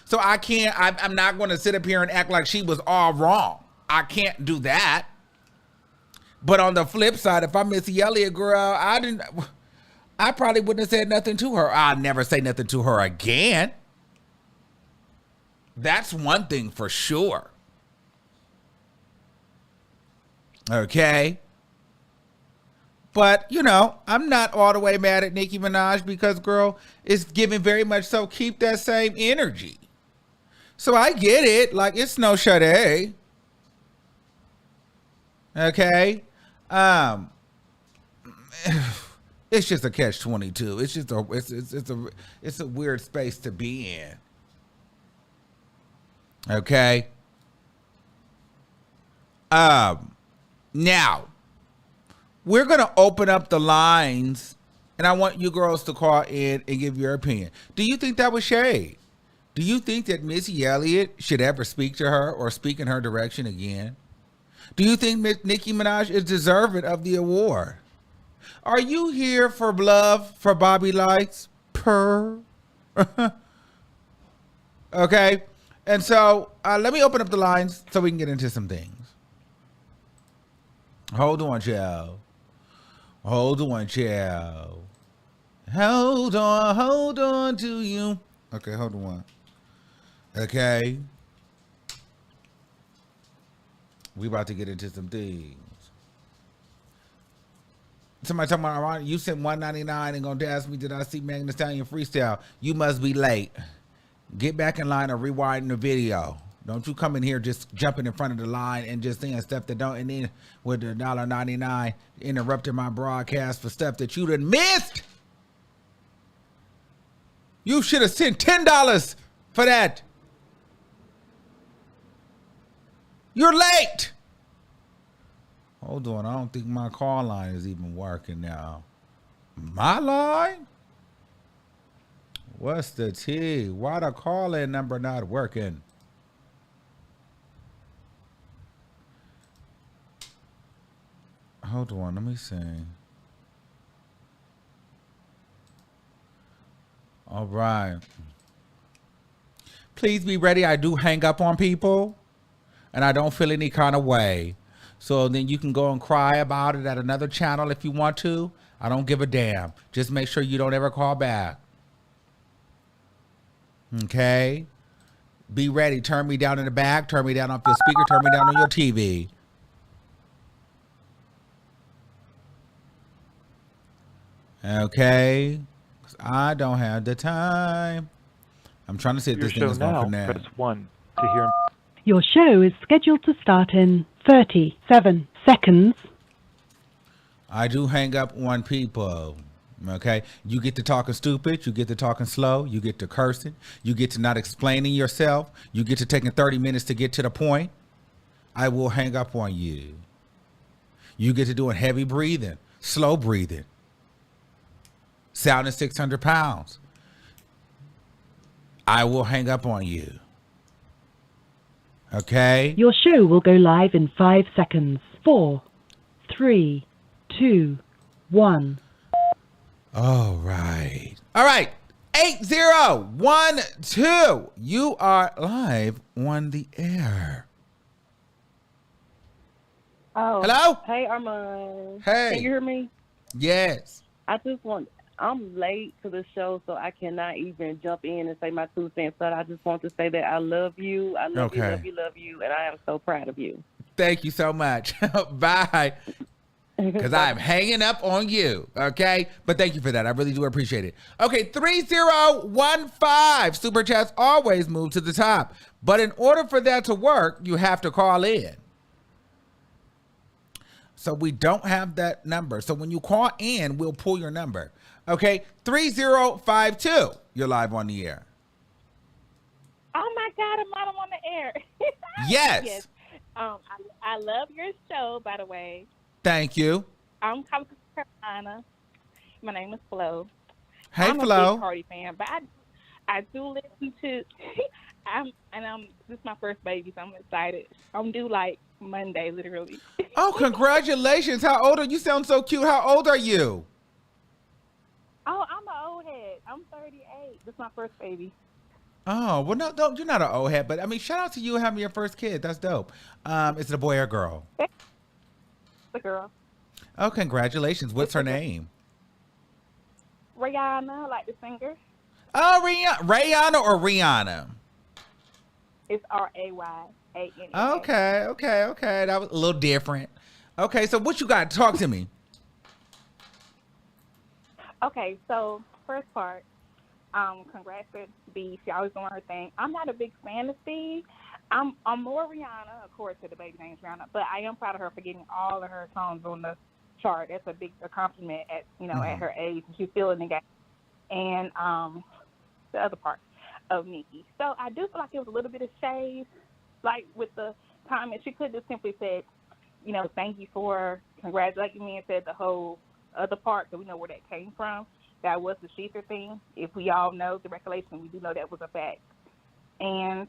[SPEAKER 1] So I'm not going to sit up here and act like she was all wrong. I can't do that. But on the flip side, if I'm Missy Elliott, girl, I probably wouldn't have said nothing to her. I'll never say nothing to her again. That's one thing for sure. Okay. But, you know, I'm not all the way mad at Nicki Minaj because, girl, it's giving very much so keep that same energy. So I get it. Like, it's no shade. Okay. It's just a catch-22. It's just it's a weird space to be in. Okay. Now we're gonna open up the lines, and I want you girls to call in and give your opinion. Do you think that was shade? Do you think that Missy Elliott should ever speak to her or speak in her direction again? Do you think Nicki Minaj is deserving of the award? Are you here for love for Bobby Lights? Okay. And so let me open up the lines so we can get into some things. Hold on, child. Hold on, child. Hold on to you. Okay, hold on. Okay. We about to get into some things. Somebody talking about you sent $199 and gonna ask me, did I see Megan Thee Stallion freestyle? You must be late. Get back in line or rewind the video. Don't you come in here just jumping in front of the line and just saying stuff that don't, and then with the $1.99 interrupting my broadcast for stuff that you done missed. You should have sent $10 for that. You're late. Hold on, I don't think my call line is even working now. My line? What's the T? Why the call-in number not working? Hold on, let me see. All right. Please be ready. I do hang up on people, and I don't feel any kind of way. So then you can go and cry about it at another channel if you want to. I don't give a damn. Just make sure you don't ever call back. Okay? Be ready. Turn me down in the back. Turn me down off your speaker. Turn me down on your TV. Okay? 'Cause I don't have the time. I'm trying to see if this thing is going to connect.
[SPEAKER 14] Press 1 to hear.
[SPEAKER 15] Your show is scheduled to start in 37 seconds.
[SPEAKER 1] I do hang up on people. Okay? You get to talking stupid. You get to talking slow. You get to cursing. You get to not explaining yourself. You get to taking 30 minutes to get to the point. I will hang up on you. You get to doing heavy breathing, slow breathing, sounding 600 pounds. I will hang up on you. Okay?
[SPEAKER 15] Your show will go live in 5 seconds. 4, 3, 2, 1.
[SPEAKER 1] All right. All right. 8012. You are live on the air.
[SPEAKER 16] Oh.
[SPEAKER 1] Hello?
[SPEAKER 16] Hey, Armon.
[SPEAKER 1] Hey.
[SPEAKER 16] Can you hear me?
[SPEAKER 1] Yes.
[SPEAKER 16] I'm late to the show, so I cannot even jump in and say my 2 cents, but I just want to say that I love you. I love you, love you, love you, and I am so proud of you.
[SPEAKER 1] Thank you so much. Bye. Because I'm hanging up on you, okay? But thank you for that. I really do appreciate it. Okay, 3015. Super chats always move to the top. But in order for that to work, you have to call in. So we don't have that number. So when you call in, we'll pull your number. Okay, 3052. You're live on the air.
[SPEAKER 16] Oh my God, I'm on the air.
[SPEAKER 1] Yes.
[SPEAKER 16] Yes. I love your show, by the way.
[SPEAKER 1] Thank you.
[SPEAKER 16] I'm coming from Carolina. My name is Flo.
[SPEAKER 1] Hey,
[SPEAKER 16] I'm
[SPEAKER 1] Flo.
[SPEAKER 16] a big Cardi fan, but I do listen to. This is my first baby, so I'm excited. I'm due like Monday, literally.
[SPEAKER 1] Oh, congratulations! How old are you? Sound so cute. How old are you?
[SPEAKER 16] Oh, I'm an old head. I'm 38. This is my first baby.
[SPEAKER 1] Oh, well, no, you're not an old head, but I mean, shout out to you having your first kid. That's dope. Is it a boy or girl?
[SPEAKER 16] The girl.
[SPEAKER 1] Oh, congratulations. What's her name?
[SPEAKER 16] Rihanna, like the singer.
[SPEAKER 1] Oh, Rihanna or Rihanna?
[SPEAKER 16] It's Rayana.
[SPEAKER 1] Okay. That was a little different. Okay, so what you got? Talk to me.
[SPEAKER 16] Okay, so first part, congrats to B. She always doing her thing. I'm not a big fan of B. I'm more Rihanna, of course, the baby name's Rihanna, but I am proud of her for getting all of her songs on the chart. That's a big accomplishment at at her age. She's feeling the game. And the other part of Nicki. So I do feel like it was a little bit of shade, like with the comment. She could have simply said, thank you for congratulating me, and said the whole other part, so we know where that came from. That was the Sheether thing. If we all know the recollection, we do know that was a fact. And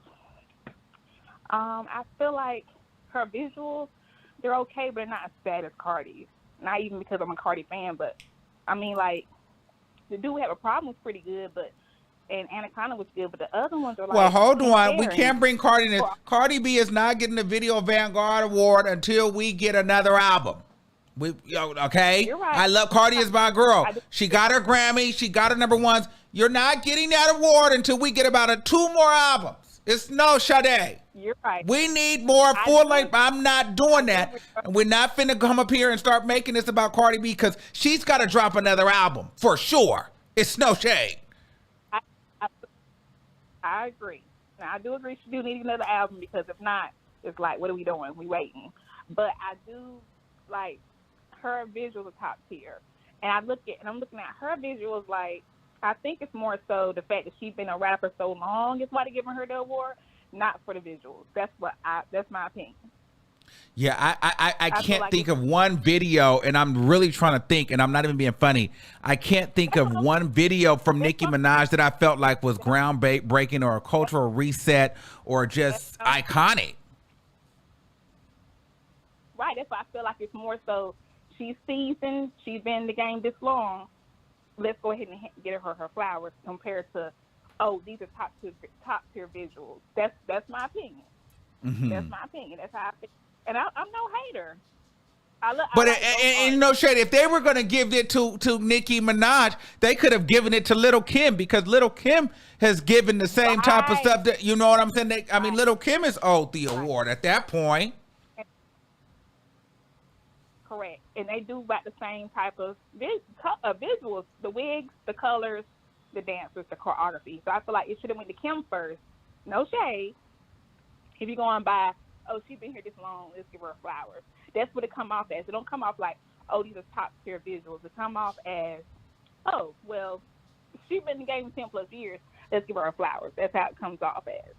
[SPEAKER 16] I feel like her visuals, they're okay, but not as bad as Cardi's. Not even because I'm a Cardi fan, but I mean, like, the Do We Have a Problem was pretty good, and Anaconda was good, but the other ones are like...
[SPEAKER 1] Well, hold on. We can't bring Cardi in. Cardi B is not getting the Video Vanguard Award until we get another album. Okay?
[SPEAKER 16] You're right.
[SPEAKER 1] I love Cardi is my girl. She got her Grammy. She got her #1s. You're not getting that award until we get about 2 more albums. It's no Sade.
[SPEAKER 16] You're right.
[SPEAKER 1] We need more full length. I'm not doing that. And we're not finna come up here and start making this about Cardi B because she's got to drop another album for sure. It's no shade.
[SPEAKER 16] I agree. Now, I do agree she do need another album because if not, it's like, what are we doing? We waiting. But I do like her visuals are top tier. And I'm looking at her visuals like, I think it's more so the fact that she's been a rapper so long is why they're giving her the award, not for the visuals. That's my opinion.
[SPEAKER 1] Yeah, I can't like think of one video, and I'm really trying to think, and I'm not even being funny. I can't think of one video from Nicki Minaj that I felt like was groundbreaking or a cultural reset or just iconic.
[SPEAKER 16] Right, that's why I feel like it's more so she's seasoned, she's been in the game this long. Let's go ahead and get her flowers compared to, oh, these are top tier visuals. That's my opinion. Mm-hmm. That's my opinion. That's how I feel. And I'm no hater.
[SPEAKER 1] And no shade. If they were going to give it to Nicki Minaj, they could have given it to Little Kim because Little Kim has given the same type of stuff that, you know what I'm saying? I mean, Little Kim is owed the award at that point.
[SPEAKER 16] Correct. And they do about the same type of visuals, the wigs, the colors, the dancers, the choreography. So I feel like it should have went to Kim first. No shade. If you're going by, oh, she's been here this long, let's give her flowers. That's what it come off as. It don't come off like, oh, these are top tier visuals. It come off as, oh, well, she's been in the game 10 plus years, let's give her flowers. That's how it comes off as.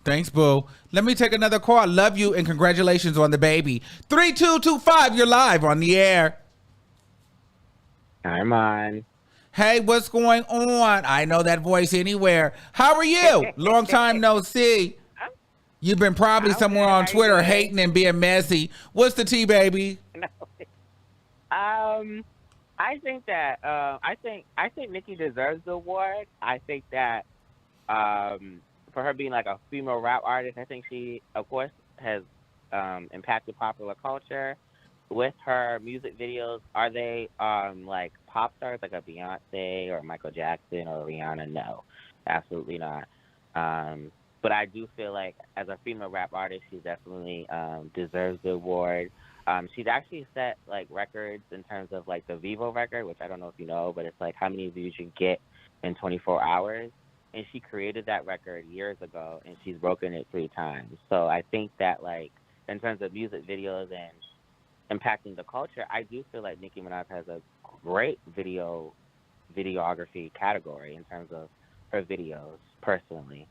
[SPEAKER 1] Thanks, boo. Let me take another call. I love you and congratulations on the baby. 3225, you're live on the air.
[SPEAKER 14] Armon.
[SPEAKER 1] Hey, what's going on? I know that voice anywhere. How are you? Long time no see. You've been probably somewhere on Twitter hating and being messy. What's the tea, baby?
[SPEAKER 14] I think that I think Nicki deserves the award. I think that for her being like a female rap artist, I think she, of course, has impacted popular culture. With her music videos, are they like pop stars like a Beyonce or Michael Jackson or Rihanna? No, absolutely not. But I do feel like as a female rap artist, she definitely deserves the award. She's actually set like records in terms of like the Vivo record, which I don't know if you know, but it's like how many views you get in 24 hours. And she created that record years ago, and she's broken it 3 times. So I think that like in terms of music videos and impacting the culture, I do feel like Nicki Minaj has a great videography category in terms of her videos personally.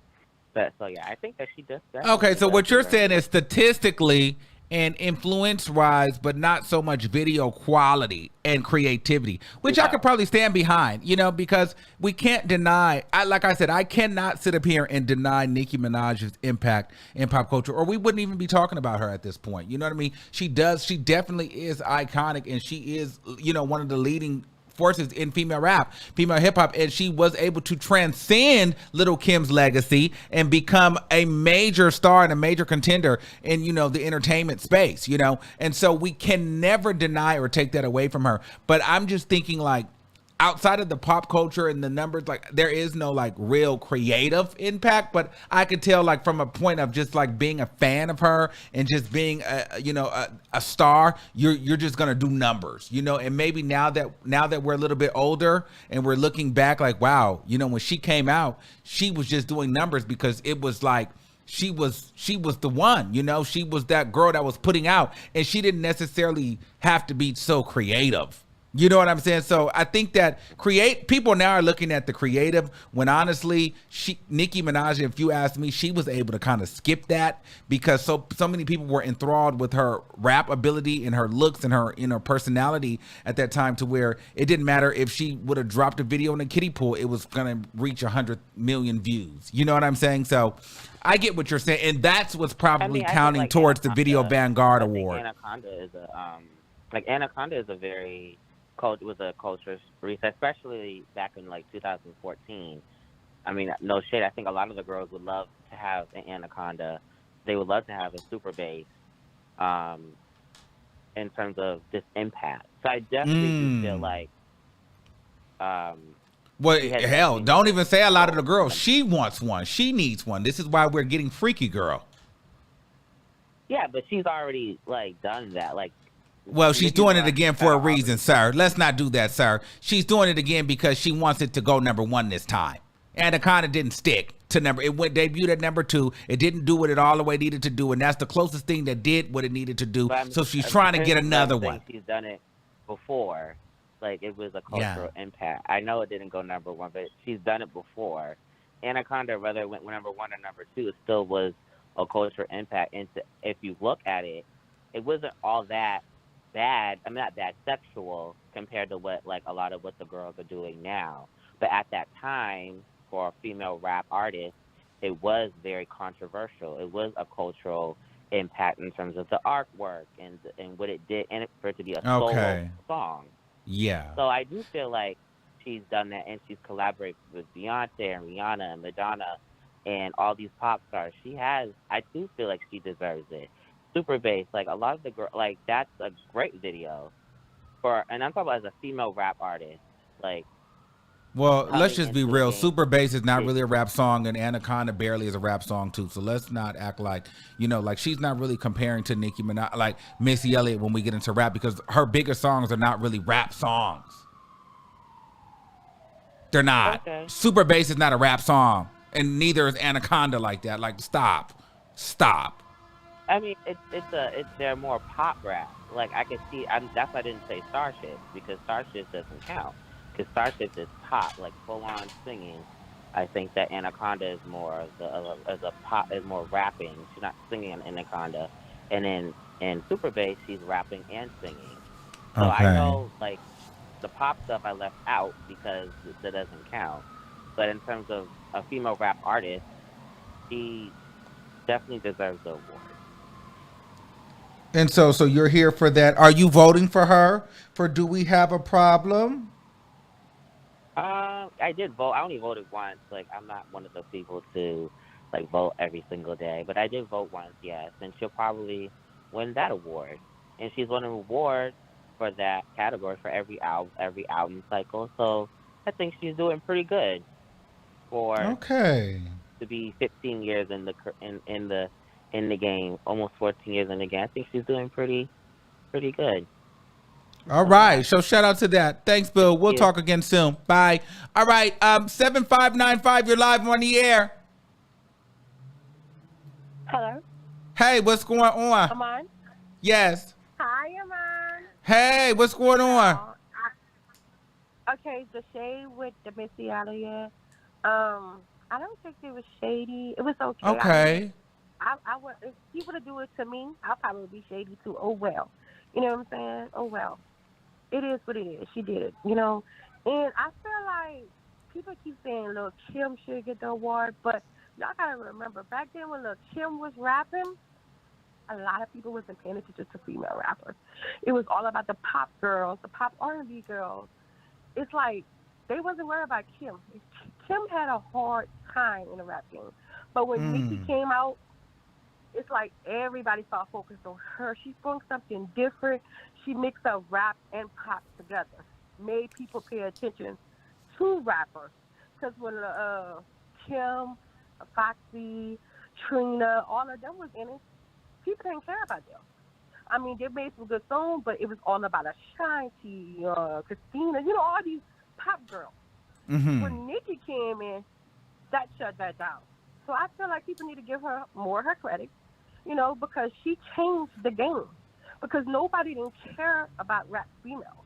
[SPEAKER 14] But so yeah, I think that she does.
[SPEAKER 1] Okay, so what you're saying is statistically and influence-wise, but not so much video quality and creativity, which I could probably stand behind, you know, because we can't deny, like I said, I cannot sit up here and deny Nicki Minaj's impact in pop culture, or we wouldn't even be talking about her at this point. You know what I mean? She definitely is iconic, and she is, you know, one of the leading forces in female rap, female hip hop, and she was able to transcend Little Kim's legacy and become a major star and a major contender in, you know, the entertainment space, you know, and so we can never deny or take that away from her. But I'm just thinking like, outside of the pop culture and the numbers, like there is no like real creative impact, but I could tell like from a point of just like being a fan of her and just being a star, you're just gonna do numbers, you know. And maybe now that we're a little bit older and we're looking back like, wow, you know, when she came out, she was just doing numbers because it was like she was the one, you know, she was that girl that was putting out, and she didn't necessarily have to be so creative. You know what I'm saying? So I think that people now are looking at the creative when honestly, Nicki Minaj, if you ask me, she was able to kind of skip that because so many people were enthralled with her rap ability and her looks and her, you know, personality at that time to where it didn't matter if she would have dropped a video in a kiddie pool, it was going to reach 100 million views. You know what I'm saying? So I get what you're saying. And that's what's probably counting towards the Video Vanguard Award.
[SPEAKER 14] Anaconda is a very... was a culture reset, especially back in like 2014. I mean, no shade. I think a lot of the girls would love to have an Anaconda. They would love to have a super bass in terms of this impact. So I definitely do feel like
[SPEAKER 1] Well, hell, don't even say a lot of the girls. She wants one. She needs one. This is why we're getting Freaky Girl.
[SPEAKER 14] Yeah, but she's already like done that. Like,
[SPEAKER 1] well, she's doing it again for a reason, sir. Let's not do that, sir. She's doing it again because she wants it to go #1 this time. Anaconda didn't stick to it went debuted at #2. It didn't do what it all the way needed to do, and that's the closest thing that did what it needed to do. So she's trying to get another one.
[SPEAKER 14] She's done it before. Like, it was a cultural impact. I know it didn't go #1, but she's done it before. Anaconda, whether it went #1 or #2, it still was a cultural impact. And if you look at it, it wasn't all that bad. I mean, not that sexual compared to what, like, a lot of what the girls are doing now. But at that time, for a female rap artist, it was very controversial. It was a cultural impact in terms of the artwork and what it did, and for it to be a solo song.
[SPEAKER 1] Yeah.
[SPEAKER 14] So I do feel like she's done that, and she's collaborated with Beyonce and Rihanna and Madonna and all these pop stars. I do feel like she deserves it. Super Bass, like a lot of the girls, like that's a great video and I'm talking about as a female rap artist. Like,
[SPEAKER 1] well, let's just be real. Super Bass is not really a rap song, and Anaconda barely is a rap song too. So let's not act like, like she's not really comparing to Nicki Minaj, like Missy Elliot when we get into rap, because her bigger songs are not really rap songs. They're not. Okay. Super Bass is not a rap song, and neither is Anaconda like that. Like, stop.
[SPEAKER 14] I mean, they're more pop rap. Like, I could see. That's why I didn't say Starship, because Starship doesn't count. Because Starship is pop, like full on singing. I think that Anaconda is more is more rapping. She's not singing on Anaconda, and then in Super Bass she's rapping and singing. So I know, like, the pop stuff I left out because that doesn't count. But in terms of a female rap artist, she definitely deserves the award.
[SPEAKER 1] And so you're here for that. Are you voting for her for Do We Have a Problem?
[SPEAKER 14] I did vote. I only voted once. Like, I'm not one of those people to, like, vote every single day. But I did vote once, yes. And she'll probably win that award. And she's won an award for that category for every album cycle. So I think she's doing pretty good for to be 15 years in the game, almost 14 years in the game. I think she's doing pretty good.
[SPEAKER 1] All right. So shout out to that. Thanks, Bill. We'll talk again soon. Bye. All right. 7595, you're live on the air.
[SPEAKER 17] Hello.
[SPEAKER 1] Hey, what's going on?
[SPEAKER 17] Armon?
[SPEAKER 1] Yes.
[SPEAKER 17] Hi, Armon.
[SPEAKER 1] Hey, what's going on?
[SPEAKER 17] Okay, the shade with the Missy Elliot. I don't think it was shady. It was okay.
[SPEAKER 1] Okay.
[SPEAKER 17] I would, if he would do it to me, I'll probably be shady too. Oh well. You know what I'm saying? Oh well. It is what it is. She did it, And I feel like people keep saying Lil' Kim should get the award, but y'all gotta remember, back then when Lil' Kim was rapping, a lot of people wasn't paying attention to female rappers. It was all about the pop girls, the pop R&B girls. It's like they wasn't worried about Kim. Kim had a hard time in the rap game. But when Nicki came out, it's like everybody started focused on her. She brought something different. She mixed up rap and pop together, made people pay attention to rappers. Because when Kim, Foxy, Trina, all of them was in it, people didn't care about them. I mean, they made some good songs, but it was all about Ashanti, Christina, all these pop girls. When Nicki came in, that shut that down. So I feel like people need to give her more of her credit, because she changed the game. Because nobody didn't care about rap females,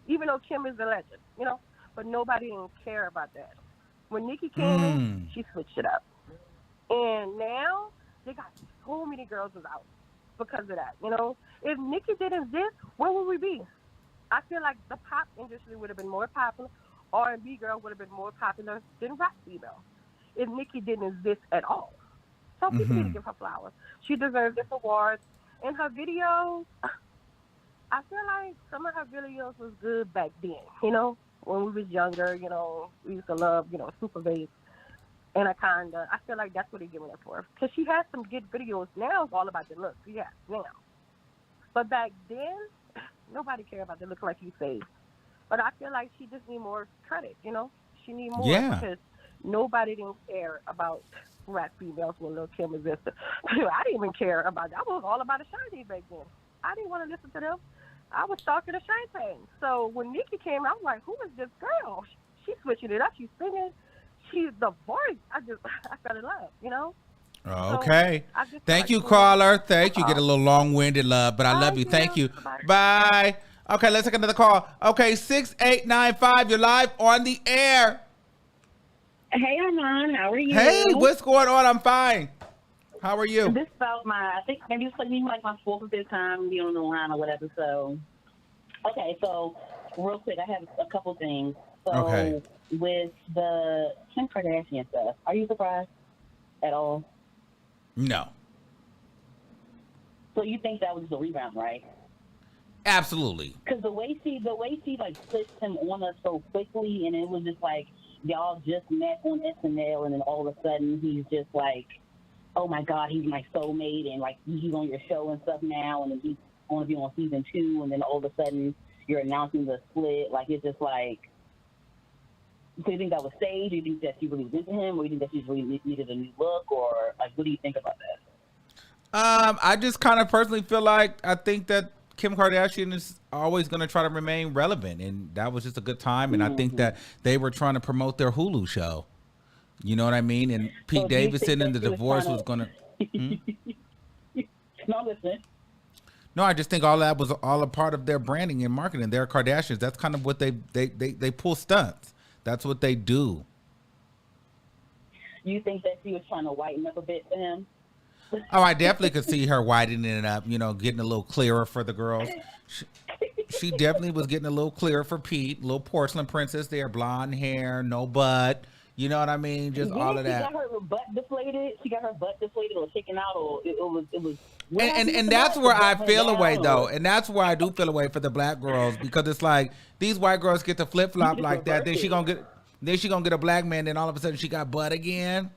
[SPEAKER 17] even though Kim is a legend, but nobody didn't care about that. When Nicki came in, she switched it up. And now they got so many girls out because of that, If Nicki didn't exist, where would we be? I feel like the pop industry would have been more popular. R&B girl would have been more popular than rap female if Nicki didn't exist at all. So people need to give her flowers. She deserves this award. And her videos, I feel like some of her videos was good back then, when we was younger, we used to love, Super Bass, Anaconda. I feel like that's what they're giving her for. Because she has some good videos. Now it's all about the look. Yeah, now. But back then, nobody cared about the look like you say. But I feel like she just need more credit, She need more because nobody didn't care about rap females when Lil Kim existed. I didn't even care about that. I was all about Ashanti back then. I didn't want to listen to them. I was stalking Ashanti. So when Nicki came, I was like, who is this girl? She's switching it up. She's singing. She's the voice. I fell in love, you know?
[SPEAKER 1] Okay. So thank you, caller. Thank you. Get a little long-winded, love, but I love you. Thank you. Bye. Okay, let's take another call. Okay, 6895, you're live on the air.
[SPEAKER 18] Hey, Armon, how are you?
[SPEAKER 1] Hey, what's going on? I'm fine. How are you?
[SPEAKER 18] This about I think maybe it's like my 4th or 5th time being on the line or whatever. So, okay, so real quick, I have a couple things. So, with the Kim Kardashian stuff, are you surprised at all?
[SPEAKER 1] No.
[SPEAKER 18] So you think that was just a rebound, right?
[SPEAKER 1] Absolutely.
[SPEAKER 18] Because the way she like pushed him on us so quickly, and it was just like y'all just met on SNL, and then all of a sudden he's just like, oh my God, he's my soulmate, and like he's on your show and stuff now, and then he's going to be on season 2, and then all of a sudden you're announcing the split. Like it's just like, so you think that was staged? Do you think that she really was into him, or do you think that she really needed a new look, or like what do you think about that?
[SPEAKER 1] I just kind of personally feel like I think that Kim Kardashian is always going to try to remain relevant, and that was just a good time. And I think that they were trying to promote their Hulu show. You know what I mean? And Pete Davidson and the divorce was going to.
[SPEAKER 18] No, listen.
[SPEAKER 1] No, I just think all that was all a part of their branding and marketing. They're Kardashians. That's kind of what they pull stunts. That's what they do.
[SPEAKER 18] You think that she was trying to whiten up a bit for him?
[SPEAKER 1] Oh, I definitely could see her widening it up, you know, getting a little clearer for the girls. She definitely was getting a little clearer for Pete, little porcelain princess there, blonde hair, no butt. You know what I mean? Just all of that.
[SPEAKER 18] She got her butt deflated. She got her butt deflated or taken out, or it was.
[SPEAKER 1] And that's where I feel away though, and that's where I do feel away for the black girls, because it's like these white girls get to flip flop like that. Then she gonna get a black man. Then all of a sudden she got butt again.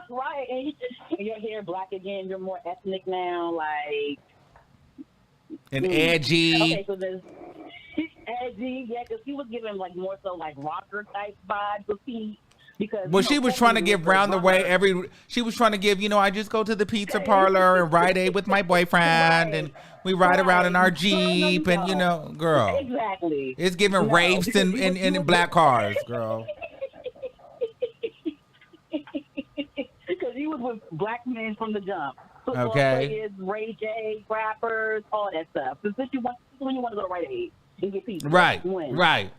[SPEAKER 18] Right, and your hair black again. You're more ethnic now, like
[SPEAKER 1] and edgy.
[SPEAKER 18] Okay, so there's edgy, yeah, because he was giving like more so like rocker type vibes with Pete. Because
[SPEAKER 1] well, she was trying to give round the way she was trying to give, you know, I just go to the pizza parlor and Rite Aid with my boyfriend, and we ride around in our Jeep, and you know, girl,
[SPEAKER 18] exactly,
[SPEAKER 1] it's giving raves in black cars, girl.
[SPEAKER 18] Because he was with black men from the jump. Football
[SPEAKER 1] Okay.
[SPEAKER 18] players, Ray J, rappers, all that stuff. So this is when you want to go to Rite Aid and get pizza.
[SPEAKER 1] Right,
[SPEAKER 18] Win.
[SPEAKER 1] right.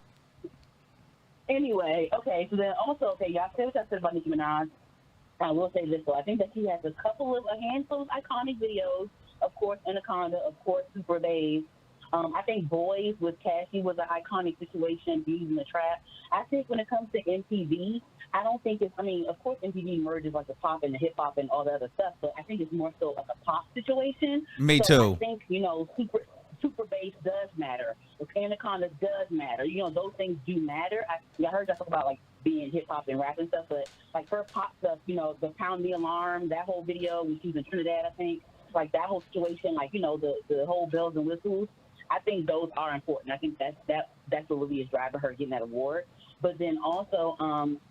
[SPEAKER 18] Anyway, okay, so then also, okay, y'all say what y'all said about Nicki Minaj. I will say this, though. I think that she has a handful of iconic videos. Of course, Anaconda, of course, Super Bass. I think Boys with Cassie was an iconic situation, Bees in the Trap. I think when it comes to MTV, I don't think it's, I mean, of course, MTV merges like the pop and the hip hop and all the other stuff, but I think it's more so like a pop situation.
[SPEAKER 1] Me
[SPEAKER 18] so
[SPEAKER 1] too.
[SPEAKER 18] I think, you know, Super Bass does matter. Anaconda does matter. You know, those things do matter. I heard that talk about like being hip hop and rap and stuff, but like her pop stuff, you know, the Pound the Alarm, that whole video when she was in Trinidad, I think, like that whole situation, like, you know, the whole bells and whistles. I think those are important. I think that's what really is driving her getting that award. But then also,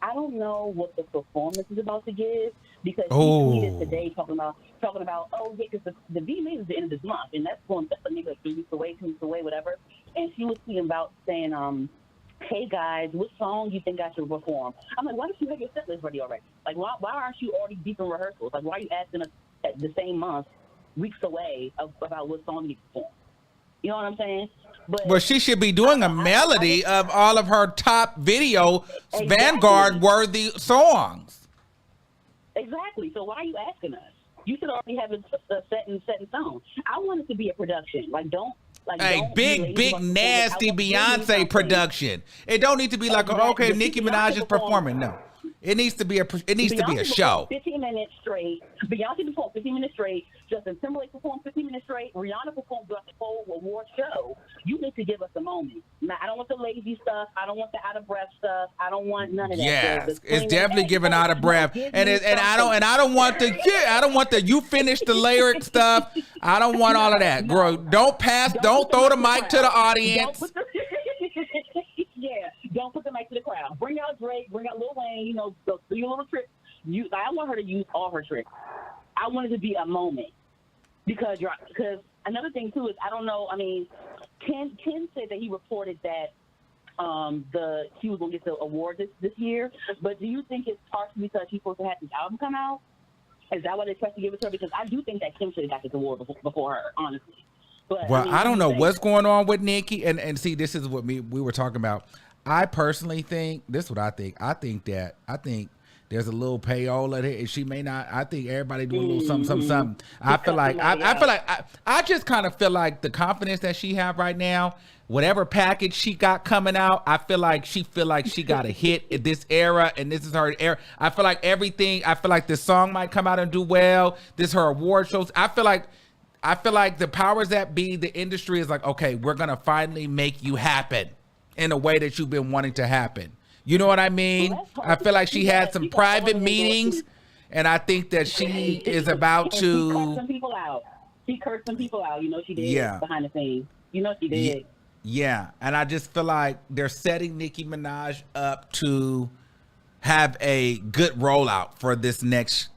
[SPEAKER 18] I don't know what the performance is about to give, because she tweeted today talking about, oh yeah, because the VMAs is the end of this month, and that's maybe like 3 weeks away, 2 weeks away, whatever. And she was tweeting about saying, hey guys, what song do you think I should perform? I'm like, why don't you have your set list ready already? Like, why aren't you already deep in rehearsals? Like, why are you asking us at the same month, weeks away, about what song you perform? You know what I'm saying?
[SPEAKER 1] Well, she should be doing a melody of all of her top video Vanguard worthy songs.
[SPEAKER 18] Exactly. So why are you asking us? You should already have it set in stone. I want it to be a production. Like, don't. Like,
[SPEAKER 1] a big nasty Beyonce production. It don't need to be like, okay, Nicki Minaj is performing. No, it needs to be a show.
[SPEAKER 18] 15 minutes straight. Beyonce performed 15 minutes straight. Justin Timberlake performed 15 minutes straight. Rihanna performed throughout the whole award show. You need to give us a moment. Now, I don't want the lazy stuff. I don't want the out of breath stuff. I don't want none of that.
[SPEAKER 1] Yes, it's definitely giving out of breath, and I don't want the you finish the lyric stuff. I don't want all of that, girl. Don't throw the mic to the audience.
[SPEAKER 18] back to the crowd. Bring out Drake, bring out Lil Wayne, you know, do your little tricks. I want her to use all her tricks. I want it to be a moment. Because another thing, too, is I don't know, I mean, Ken said that he reported that she was going to get the award this year, but do you think it's partially because she's supposed to have this album come out? Is that why they tried to give it to her? Because I do think that Kim should have got this award before her, honestly. But,
[SPEAKER 1] well, I don't know what's going on with Nicki, and see, this is what we were talking about. I personally think, this is what I think. I think there's a little payola there, and she may not. I think everybody do a little something. I just kind of feel like the confidence that she have right now, whatever package she got coming out, I feel like she got a hit at this era, and this is her era. I feel like this song might come out and do well. This her award shows. I feel like the powers that be, the industry is like, okay, we're gonna finally make you happen in a way that you've been wanting to happen. You know what I mean? I feel like she had some private meetings, and I think that she is about to.
[SPEAKER 18] She cursed some people out. You know she did behind the scenes. You know she did.
[SPEAKER 1] Yeah, and I just feel like they're setting Nicki Minaj up to have a good rollout for this next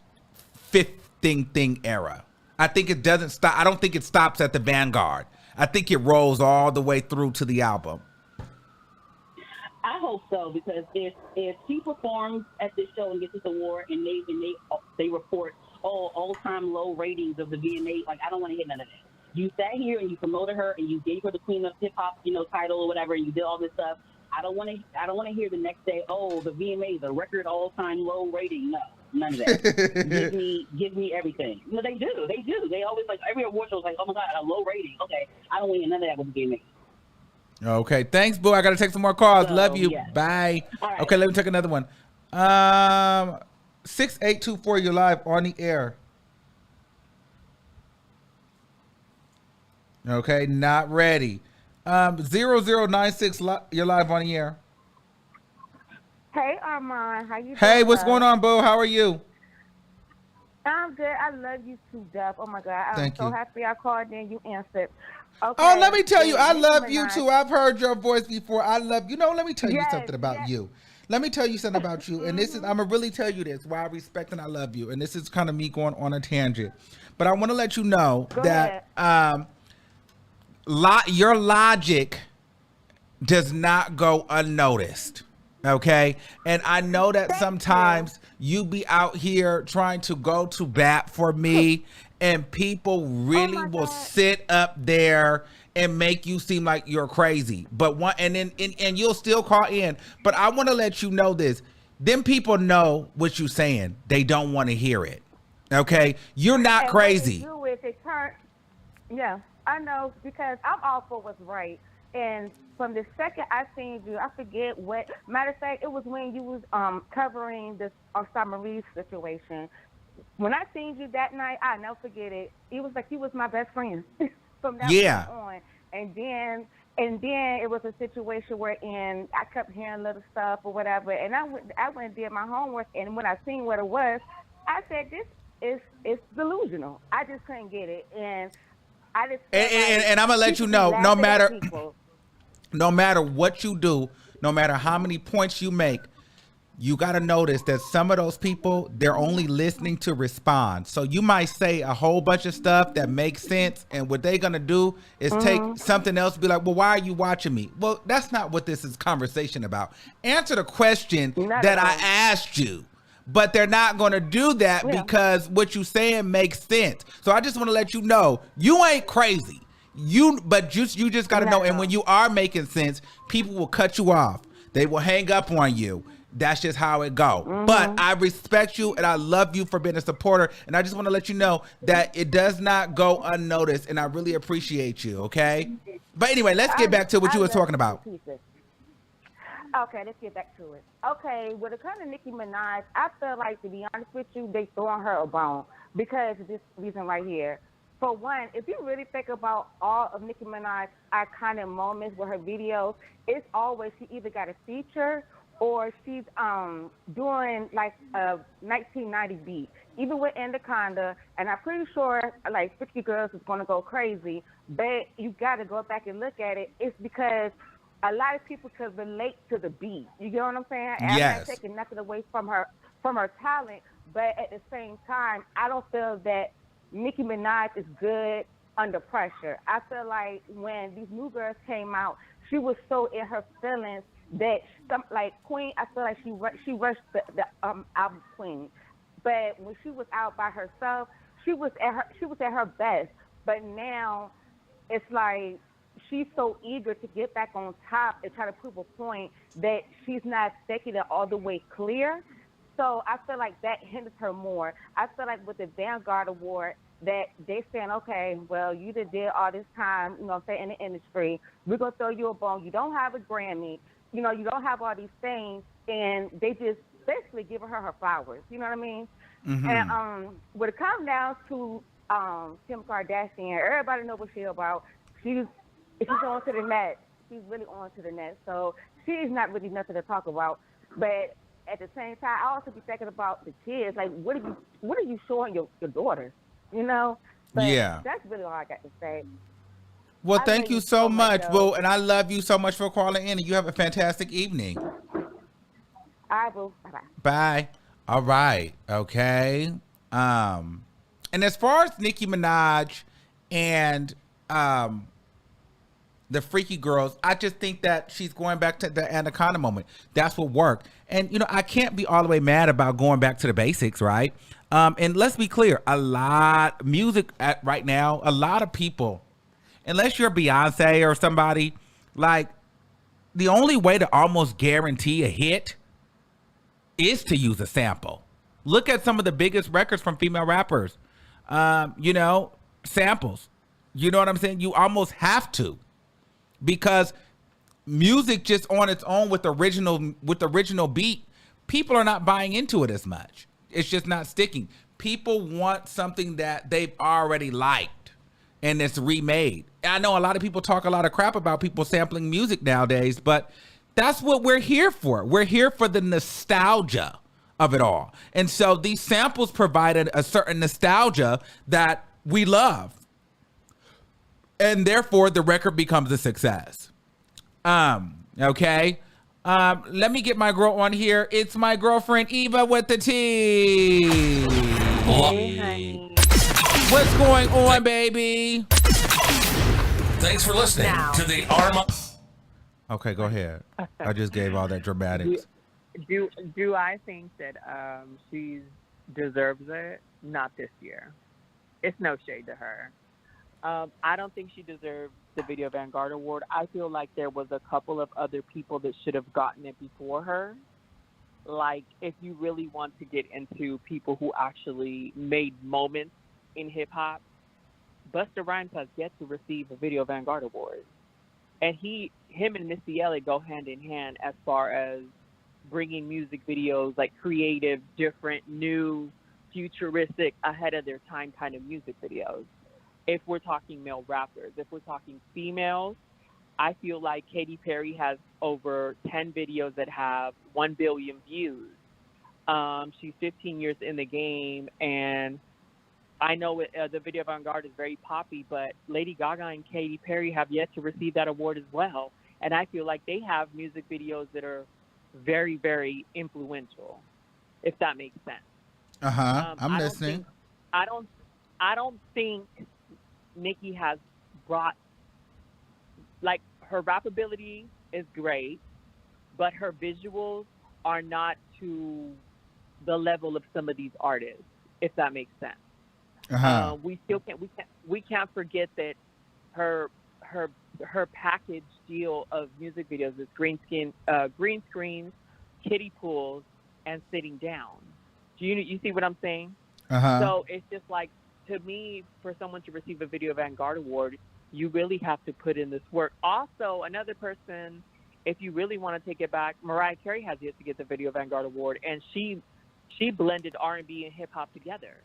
[SPEAKER 1] 15 era. I think it doesn't stop. I don't think it stops at the Vanguard. I think it rolls all the way through to the album.
[SPEAKER 18] I hope so, because if she performs at this show and gets this award and they report all-time low ratings of the VMA, like, I don't want to hear none of that. You sat here and you promoted her and you gave her the Queen of Hip Hop, you know, title or whatever, and you did all this stuff. I don't want to hear the next day, oh, the VMAs, a record all-time low rating. No, none of that. give me everything. No, they do. They always, like, every award show is like, oh my God, a low rating. Okay, I don't want to hear none of that with the VMAs.
[SPEAKER 1] Okay, thanks, boo. I gotta take some more calls. Love you. Yes. Bye. Right. Okay, let me take another one. 6824, you're live on the air. Okay, not ready. 0096, you're live on the air.
[SPEAKER 19] Hey, Armon, how you doing?
[SPEAKER 1] Hey, what's going on, boo? How are you?
[SPEAKER 19] I'm good. I love you to death. Oh my God, I'm so happy I called in. You answered. Okay.
[SPEAKER 1] Oh, let me tell you, I love you too. I've heard your voice before. I love you. No, let me tell you something about you. Let me tell you something about you. And this is, I'm going to really tell you this, why I respect and I love you. And this is kind of me going on a tangent. But I want to let you know that your logic does not go unnoticed. Okay. And I know that sometimes you be out here trying to go to bat for me. And people really will sit up there and make you seem like you're crazy. But and you'll still call in. But I want to let you know this. Them people know what you're saying. They don't want to hear it. Okay? You're not crazy.
[SPEAKER 19] Yeah, I know, because I'm all for what's right. And from the second I seen you, I forget what. Matter of fact, it was when you was covering this Marie situation. When I seen you that night, I never forget it. It was like you was my best friend from that point on. And then it was a situation wherein I kept hearing little stuff or whatever. And I went and did my homework. And when I seen what it was, I said, this is delusional. I just couldn't get it. And I just
[SPEAKER 1] and I'm gonna let you know, no matter what you do, no matter how many points you make, you got to notice that some of those people, they're only listening to respond. So you might say a whole bunch of stuff that makes sense. And what they're going to do is take something else, be like, well, why are you watching me? Well, that's not what this is conversation about. Answer the question that I asked you. But they're not going to do that because what you're saying makes sense. So I just want to let you know, you ain't crazy. You just got to know. And when you are making sense, people will cut you off. They will hang up on you. That's just how it go. But I respect you and I love you for being a supporter. And I just want to let you know that it does not go unnoticed. And I really appreciate you. Okay. But anyway, let's get back to what you were talking about.
[SPEAKER 19] Okay, let's get back to it. Okay, when it comes to Nicki Minaj, I feel like, to be honest with you, they throwing her a bone because of this reason right here. For one, if you really think about all of Nicki Minaj's iconic moments with her videos, it's always she either got a feature or she's doing like a 1990 beat. Even with Anaconda, and I'm pretty sure like 50 Girls is going to go crazy, but you got to go back and look at it. It's because a lot of people could relate to the beat. You get what I'm saying? And I'm
[SPEAKER 1] Yes.
[SPEAKER 19] not taking nothing away from her talent, but at the same time, I don't feel that Nicki Minaj is good under pressure. I feel like when these new girls came out, she was so in her feelings that like Queen, I feel like she rushed the album Queen. But when she was out by herself, she was at her best. But now it's like she's so eager to get back on top and try to prove a point that she's not thinking it all the way clear. So I feel like that hinders her more. I feel like with the Vanguard Award, that they saying, okay, well, you did all this time, you know what I'm saying, in the industry. We're going to throw you a bone. You don't have a Grammy. You know, you don't have all these things. And they just basically giving her flowers. You know what I mean?
[SPEAKER 1] Mm-hmm.
[SPEAKER 19] And when it comes down to Kim Kardashian, everybody know what she's about. She's on to the net. She's really on to the net. So she's not really nothing to talk about. But at the same time, I also be thinking about the kids. Like, what are you showing your daughters? You know? But
[SPEAKER 1] Yeah.
[SPEAKER 19] that's really all I got to say.
[SPEAKER 1] Well,
[SPEAKER 19] I
[SPEAKER 1] thank
[SPEAKER 19] love
[SPEAKER 1] you so much,
[SPEAKER 19] though.
[SPEAKER 1] Boo, and I love you so much for calling in, and you have a fantastic evening.
[SPEAKER 19] All right, Boo. Bye-bye.
[SPEAKER 1] Bye. All right. Okay. And as far as Nicki Minaj and the Freaky Girls, I just think that she's going back to the Anaconda moment. That's what worked. And, you know, I can't be all the way mad about going back to the basics, right? And let's be clear, music right now, a lot of people, unless you're Beyonce or somebody, like, the only way to almost guarantee a hit is to use a sample. Look at some of the biggest records from female rappers. You know, samples. You know what I'm saying? You almost have to, because music just on its own with original beat, people are not buying into it as much. It's just not sticking. People want something that they've already liked and it's remade. I know a lot of people talk a lot of crap about people sampling music nowadays, but that's what we're here for. We're here for the nostalgia of it all. And so these samples provided a certain nostalgia that we love. And therefore the record becomes a success. Okay. Let me get my girl on here. It's my girlfriend Eva with the T.
[SPEAKER 20] Hey, honey.
[SPEAKER 1] What's going on, baby?
[SPEAKER 20] Thanks for listening to the Armon.
[SPEAKER 1] Okay, go ahead. I just gave all that dramatics.
[SPEAKER 14] Do I think that she deserves it? Not this year. It's no shade to her. I don't think she deserves the Video Vanguard Award. I feel like there was a couple of other people that should have gotten it before her. Like, if you really want to get into people who actually made moments in hip-hop, Busta Rhymes has yet to receive a Video Vanguard Award. And him and Missy Elliot go hand in hand as far as bringing music videos, like creative, different, new, futuristic, ahead of their time kind of music videos. If we're talking male rappers, if we're talking females, I feel like Katy Perry has over 10 videos that have 1 billion views. She's 15 years in the game, and I know the Video Vanguard is very poppy, but Lady Gaga and Katy Perry have yet to receive that award as well. And I feel like they have music videos that are very, very influential, if that makes sense.
[SPEAKER 1] I'm listening.
[SPEAKER 14] I don't think Nicki has brought, like, her rap ability is great, but her visuals are not to the level of some of these artists, if that makes sense. We can't forget that her package deal of music videos is green screens, kiddie pools, and sitting down. Do you see what I'm saying? So it's just like, to me, for someone to receive a Video Vanguard Award, you really have to put in this work. Also, another person, if you really want to take it back, Mariah Carey has yet to get the Video Vanguard Award, and she blended R&B and hip hop together.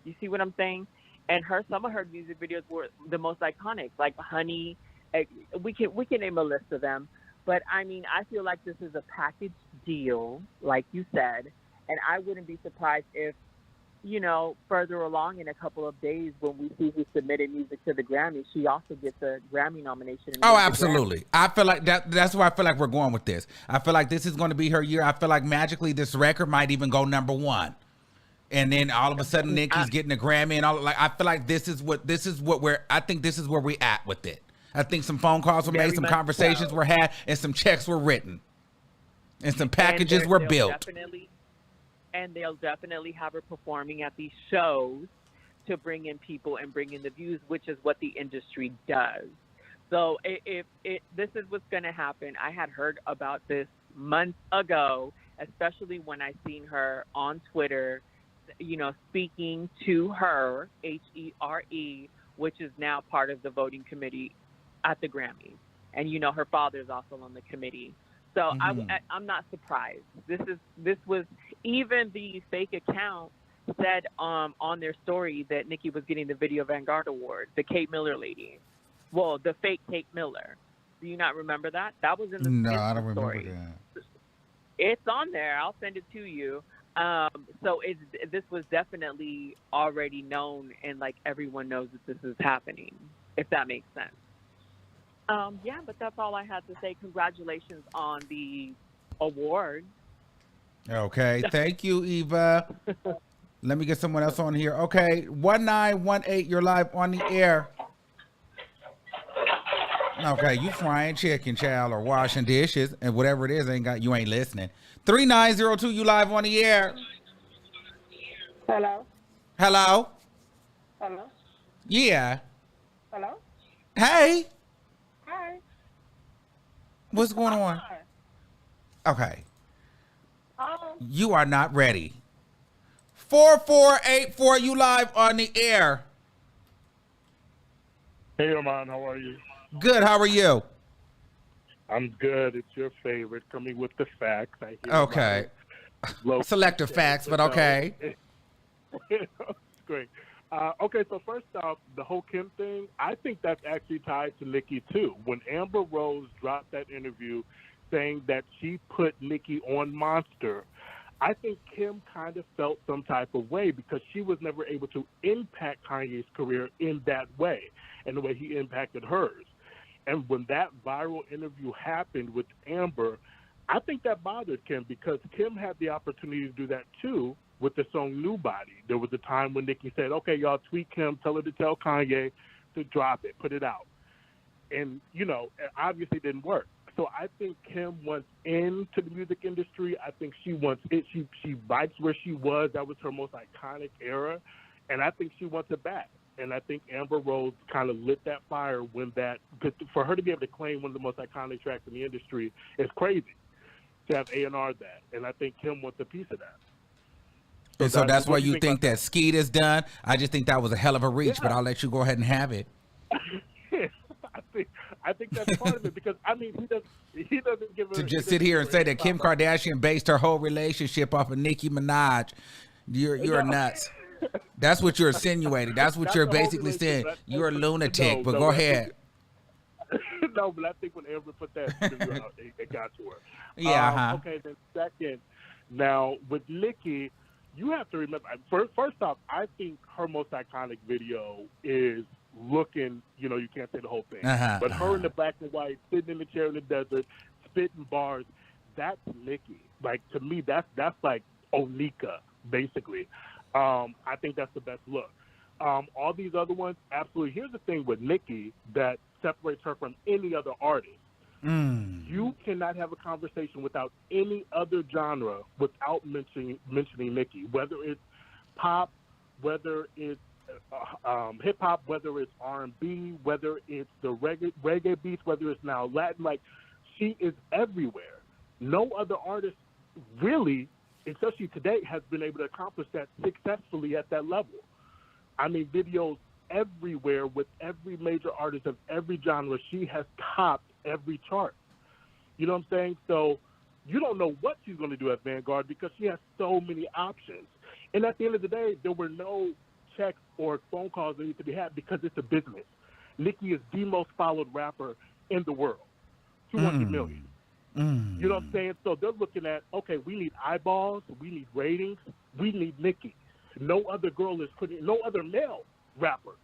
[SPEAKER 14] You see what I'm saying? And some of her music videos were the most iconic, like Honey. We can name a list of them, but I mean, I feel like this is a package deal, like you said, and I wouldn't be surprised if you know, further along in a couple of days when we see who submitted music to the Grammy, she also gets a Grammy nomination.
[SPEAKER 1] Oh, absolutely. I feel like that's where I feel like we're going with this. I feel like this is going to be her year. I feel like magically this record might even go #1. And then all of a sudden Nicki's getting a Grammy and all. Like, I feel like this is what I think this is where we at with it. I think some phone calls were made, some conversations were had, and some checks were written. And some packages were built.
[SPEAKER 14] And they'll definitely have her performing at these shows to bring in people and bring in the views, which is what the industry does. So if this is what's going to happen, I had heard about this months ago, especially when I seen her on Twitter, you know, speaking to her, HERE, which is now part of the voting committee at the Grammys. And, you know, her father is also on the committee. So I'm not surprised. This was, even the fake account said on their story that Nicki was getting the Video Vanguard Award, the Kate Miller lady. Well, the fake Kate Miller. Do you not remember that? That was in the
[SPEAKER 1] No, I don't
[SPEAKER 14] story.
[SPEAKER 1] remember that.
[SPEAKER 14] It's on there. I'll send it to you. So this was definitely already known, and like everyone knows that this is happening, if that makes sense. Yeah, but that's all I had to say. Congratulations on the award.
[SPEAKER 1] Okay, thank you, Eva. Let me get someone else on here. Okay, 1918, you're live on the air. Okay, you frying chicken, child, or washing dishes, and whatever it is, you ain't listening. 3902, you live on the air.
[SPEAKER 19] Hello?
[SPEAKER 1] Hello?
[SPEAKER 19] Hello?
[SPEAKER 1] Yeah.
[SPEAKER 19] Hello?
[SPEAKER 1] Hey.
[SPEAKER 19] Hi.
[SPEAKER 1] What's going on? Okay. You are not ready. 4484, you live on the air.
[SPEAKER 21] Hey, Armon, how are you?
[SPEAKER 1] Good, how are you?
[SPEAKER 21] I'm good. It's your favorite, coming with the facts. I hear
[SPEAKER 1] Okay. Selective facts, but okay.
[SPEAKER 21] It's great. Okay, so first off, the whole Kim thing, I think that's actually tied to Nicki, too. When Amber Rose dropped that interview saying that she put Nicki on Monster, I think Kim kind of felt some type of way because she was never able to impact Kanye's career in that way and the way he impacted hers. And when that viral interview happened with Amber, I think that bothered Kim because Kim had the opportunity to do that too with the song New Body. There was a time when Nicki said, okay, y'all tweet Kim, tell her to tell Kanye to drop it, put it out. And, you know, it obviously didn't work. So I think Kim wants into the music industry. I think she wants it. She likes where she was. That was her most iconic era. And I think she wants it back. And I think Amber Rose kind of lit that fire when that, for her to be able to claim one of the most iconic tracks in the industry is crazy to have A&R that. And I think Kim wants a piece of that.
[SPEAKER 1] And so that's why you think that Skeet is done? I just think that was a hell of a reach, but I'll let you go ahead and have it.
[SPEAKER 21] I think that's part of it because, I mean, he doesn't give
[SPEAKER 1] to just sit here and say that Kim Kardashian based her whole relationship off of Nicki Minaj. You're nuts. That's what you're insinuating. That's what you're basically saying. You're a lunatic, but go ahead.
[SPEAKER 21] No, but I think when Amber put that interview out, it got to her.
[SPEAKER 1] Yeah.
[SPEAKER 21] Okay, then second, now with Nicki, you have to remember, first off, I think her most iconic video is looking, you know, you can't say the whole thing, but her in the black and white, sitting in the chair in the desert, spitting bars, that's Nicki. Like, to me, that's like Onika, basically. I think that's the best look. All these other ones, absolutely. Here's the thing with Nicki that separates her from any other artist. You cannot have a conversation without any other genre without mentioning Nicki, whether it's pop, whether it's hip-hop, whether it's R&B, whether it's the reggae beats, whether it's now Latin. Like, she is everywhere. No other artist really, especially today, has been able to accomplish that successfully at that level. I mean, videos everywhere with every major artist of every genre. She has topped every chart. You know what I'm saying? So you don't know what she's going to do at Vanguard because she has so many options. And at the end of the day, there were no checks or phone calls that need to be had because it's a business. Nicki is the most followed rapper in the world, 200 million. You know what I'm saying? So they're looking at, okay, we need eyeballs, we need ratings, we need Nicki. No other no other male rapper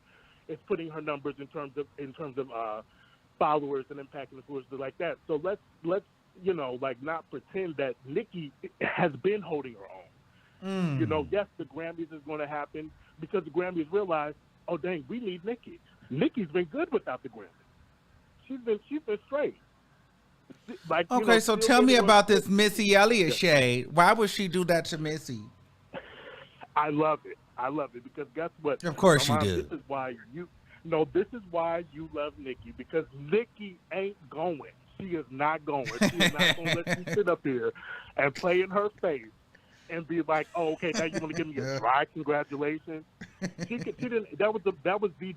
[SPEAKER 21] is putting her numbers in terms of followers and impact and influencers like that. So let's not pretend that Nicki has been holding her own. Yes, the Grammys is going to happen because the Grammys realize, oh dang, we need Nicki. Nicki's been good without the Grammys. She's been straight.
[SPEAKER 1] Okay, so tell me about this Missy Elliot shade. Why would she do that to Missy?
[SPEAKER 21] I love it because guess what?
[SPEAKER 1] Of course you do.
[SPEAKER 21] This is why you love Nicki, because Nicki ain't going. She is not going. She is not going to let you sit up here and play in her face and be like, "Oh, okay, now you want to give me a dry congratulations?" She didn't. That was the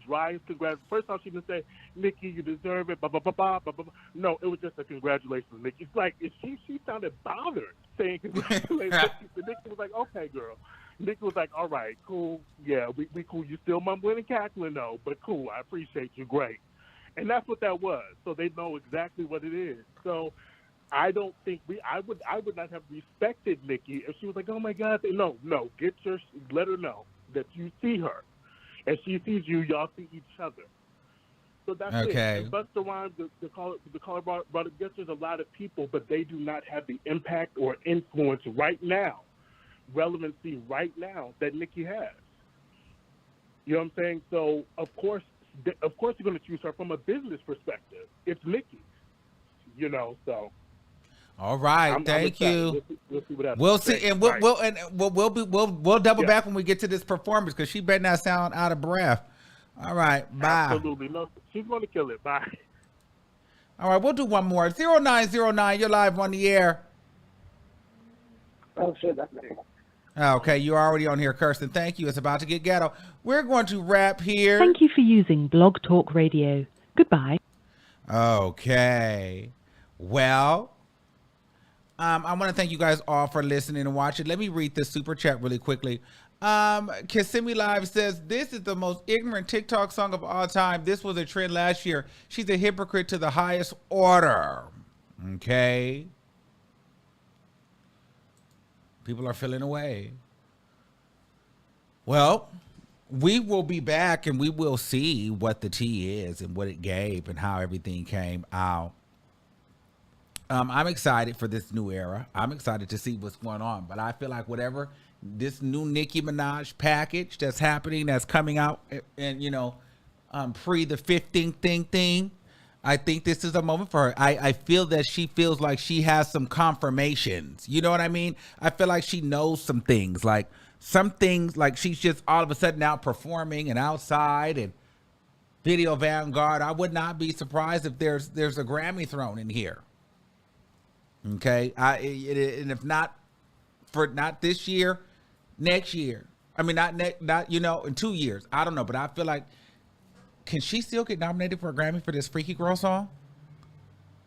[SPEAKER 21] driest congratulations. First time she didn't say, "Nicki, you deserve it." Blah blah blah blah blah blah. No, it was just a congratulations, Nicki. It's like she sounded bothered saying congratulations. Nicki was like, "Okay, girl." Nicki was like, all right, cool. Yeah, we cool. You still mumbling and cackling, though, but cool. I appreciate you. Great. And that's what that was. So they know exactly what it is. So I don't think I would not have respected Nicki if she was like, oh, my God. No. Let her know that you see her. And she sees you. Y'all see each other. So that's
[SPEAKER 1] okay.
[SPEAKER 21] It. And Busta Rhymes, the caller brought up, yes, there's a lot of people, but they do not have the impact or influence right now. Relevancy right now that Nicki has. You know what I'm saying? So of course you're going to choose her from a business perspective. It's Nicki. So.
[SPEAKER 1] All right, thank you.
[SPEAKER 21] We'll see what happens.
[SPEAKER 1] We'll see, and we'll double back when we get to this performance because she better not sound out of breath. All right, bye.
[SPEAKER 21] Absolutely, no, she's going to kill it. Bye.
[SPEAKER 1] All right, we'll do one more. 0909, you're live on the air.
[SPEAKER 6] Oh shit, that's me.
[SPEAKER 1] Okay, you're already on here, Kirsten. Thank you. It's about to get ghetto. We're going to wrap here.
[SPEAKER 15] Thank you for using Blog Talk Radio. Goodbye.
[SPEAKER 1] Okay. Well, I want to thank you guys all for listening and watching. Let me read this super chat really quickly. Kissimmee Live says, this is the most ignorant TikTok song of all time. This was a trend last year. She's a hypocrite to the highest order. Okay. People are feeling away. Well, we will be back and we will see what the tea is and what it gave and how everything came out. I'm excited for this new era. I'm excited to see what's going on. But I feel like whatever this new Nicki Minaj package that's happening, that's coming out and, pre the 15th thing, I think this is a moment for her. I feel that she feels like she has some confirmations. You know what I mean? I feel like she knows some things, like she's just all of a sudden out performing and outside and video Vanguard. I would not be surprised if there's a Grammy thrown in here. Okay. And if not this year, next year. I mean, not in 2 years. I don't know, but I feel like, can she still get nominated for a Grammy for this Freaky Girl song?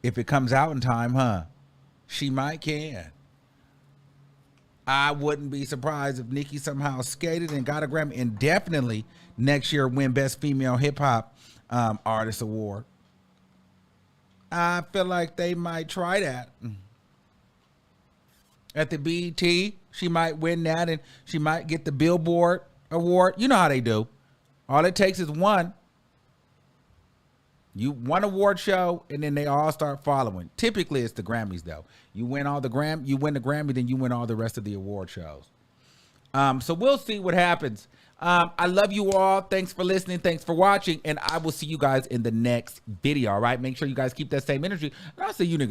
[SPEAKER 1] If it comes out in time, huh? She might can. I wouldn't be surprised if Nicki somehow skated and got a Grammy, and definitely next year win Best Female Hip Hop Artist Award. I feel like they might try that. At the BET, she might win that, and she might get the Billboard Award. You know how they do. All it takes is one. You one award show, and then they all start following. Typically, it's the Grammys, though. You win the Grammy, then you win all the rest of the award shows. So we'll see what happens. I love you all. Thanks for listening. Thanks for watching, and I will see you guys in the next video. All right, make sure you guys keep that same energy. And I'll see you niggas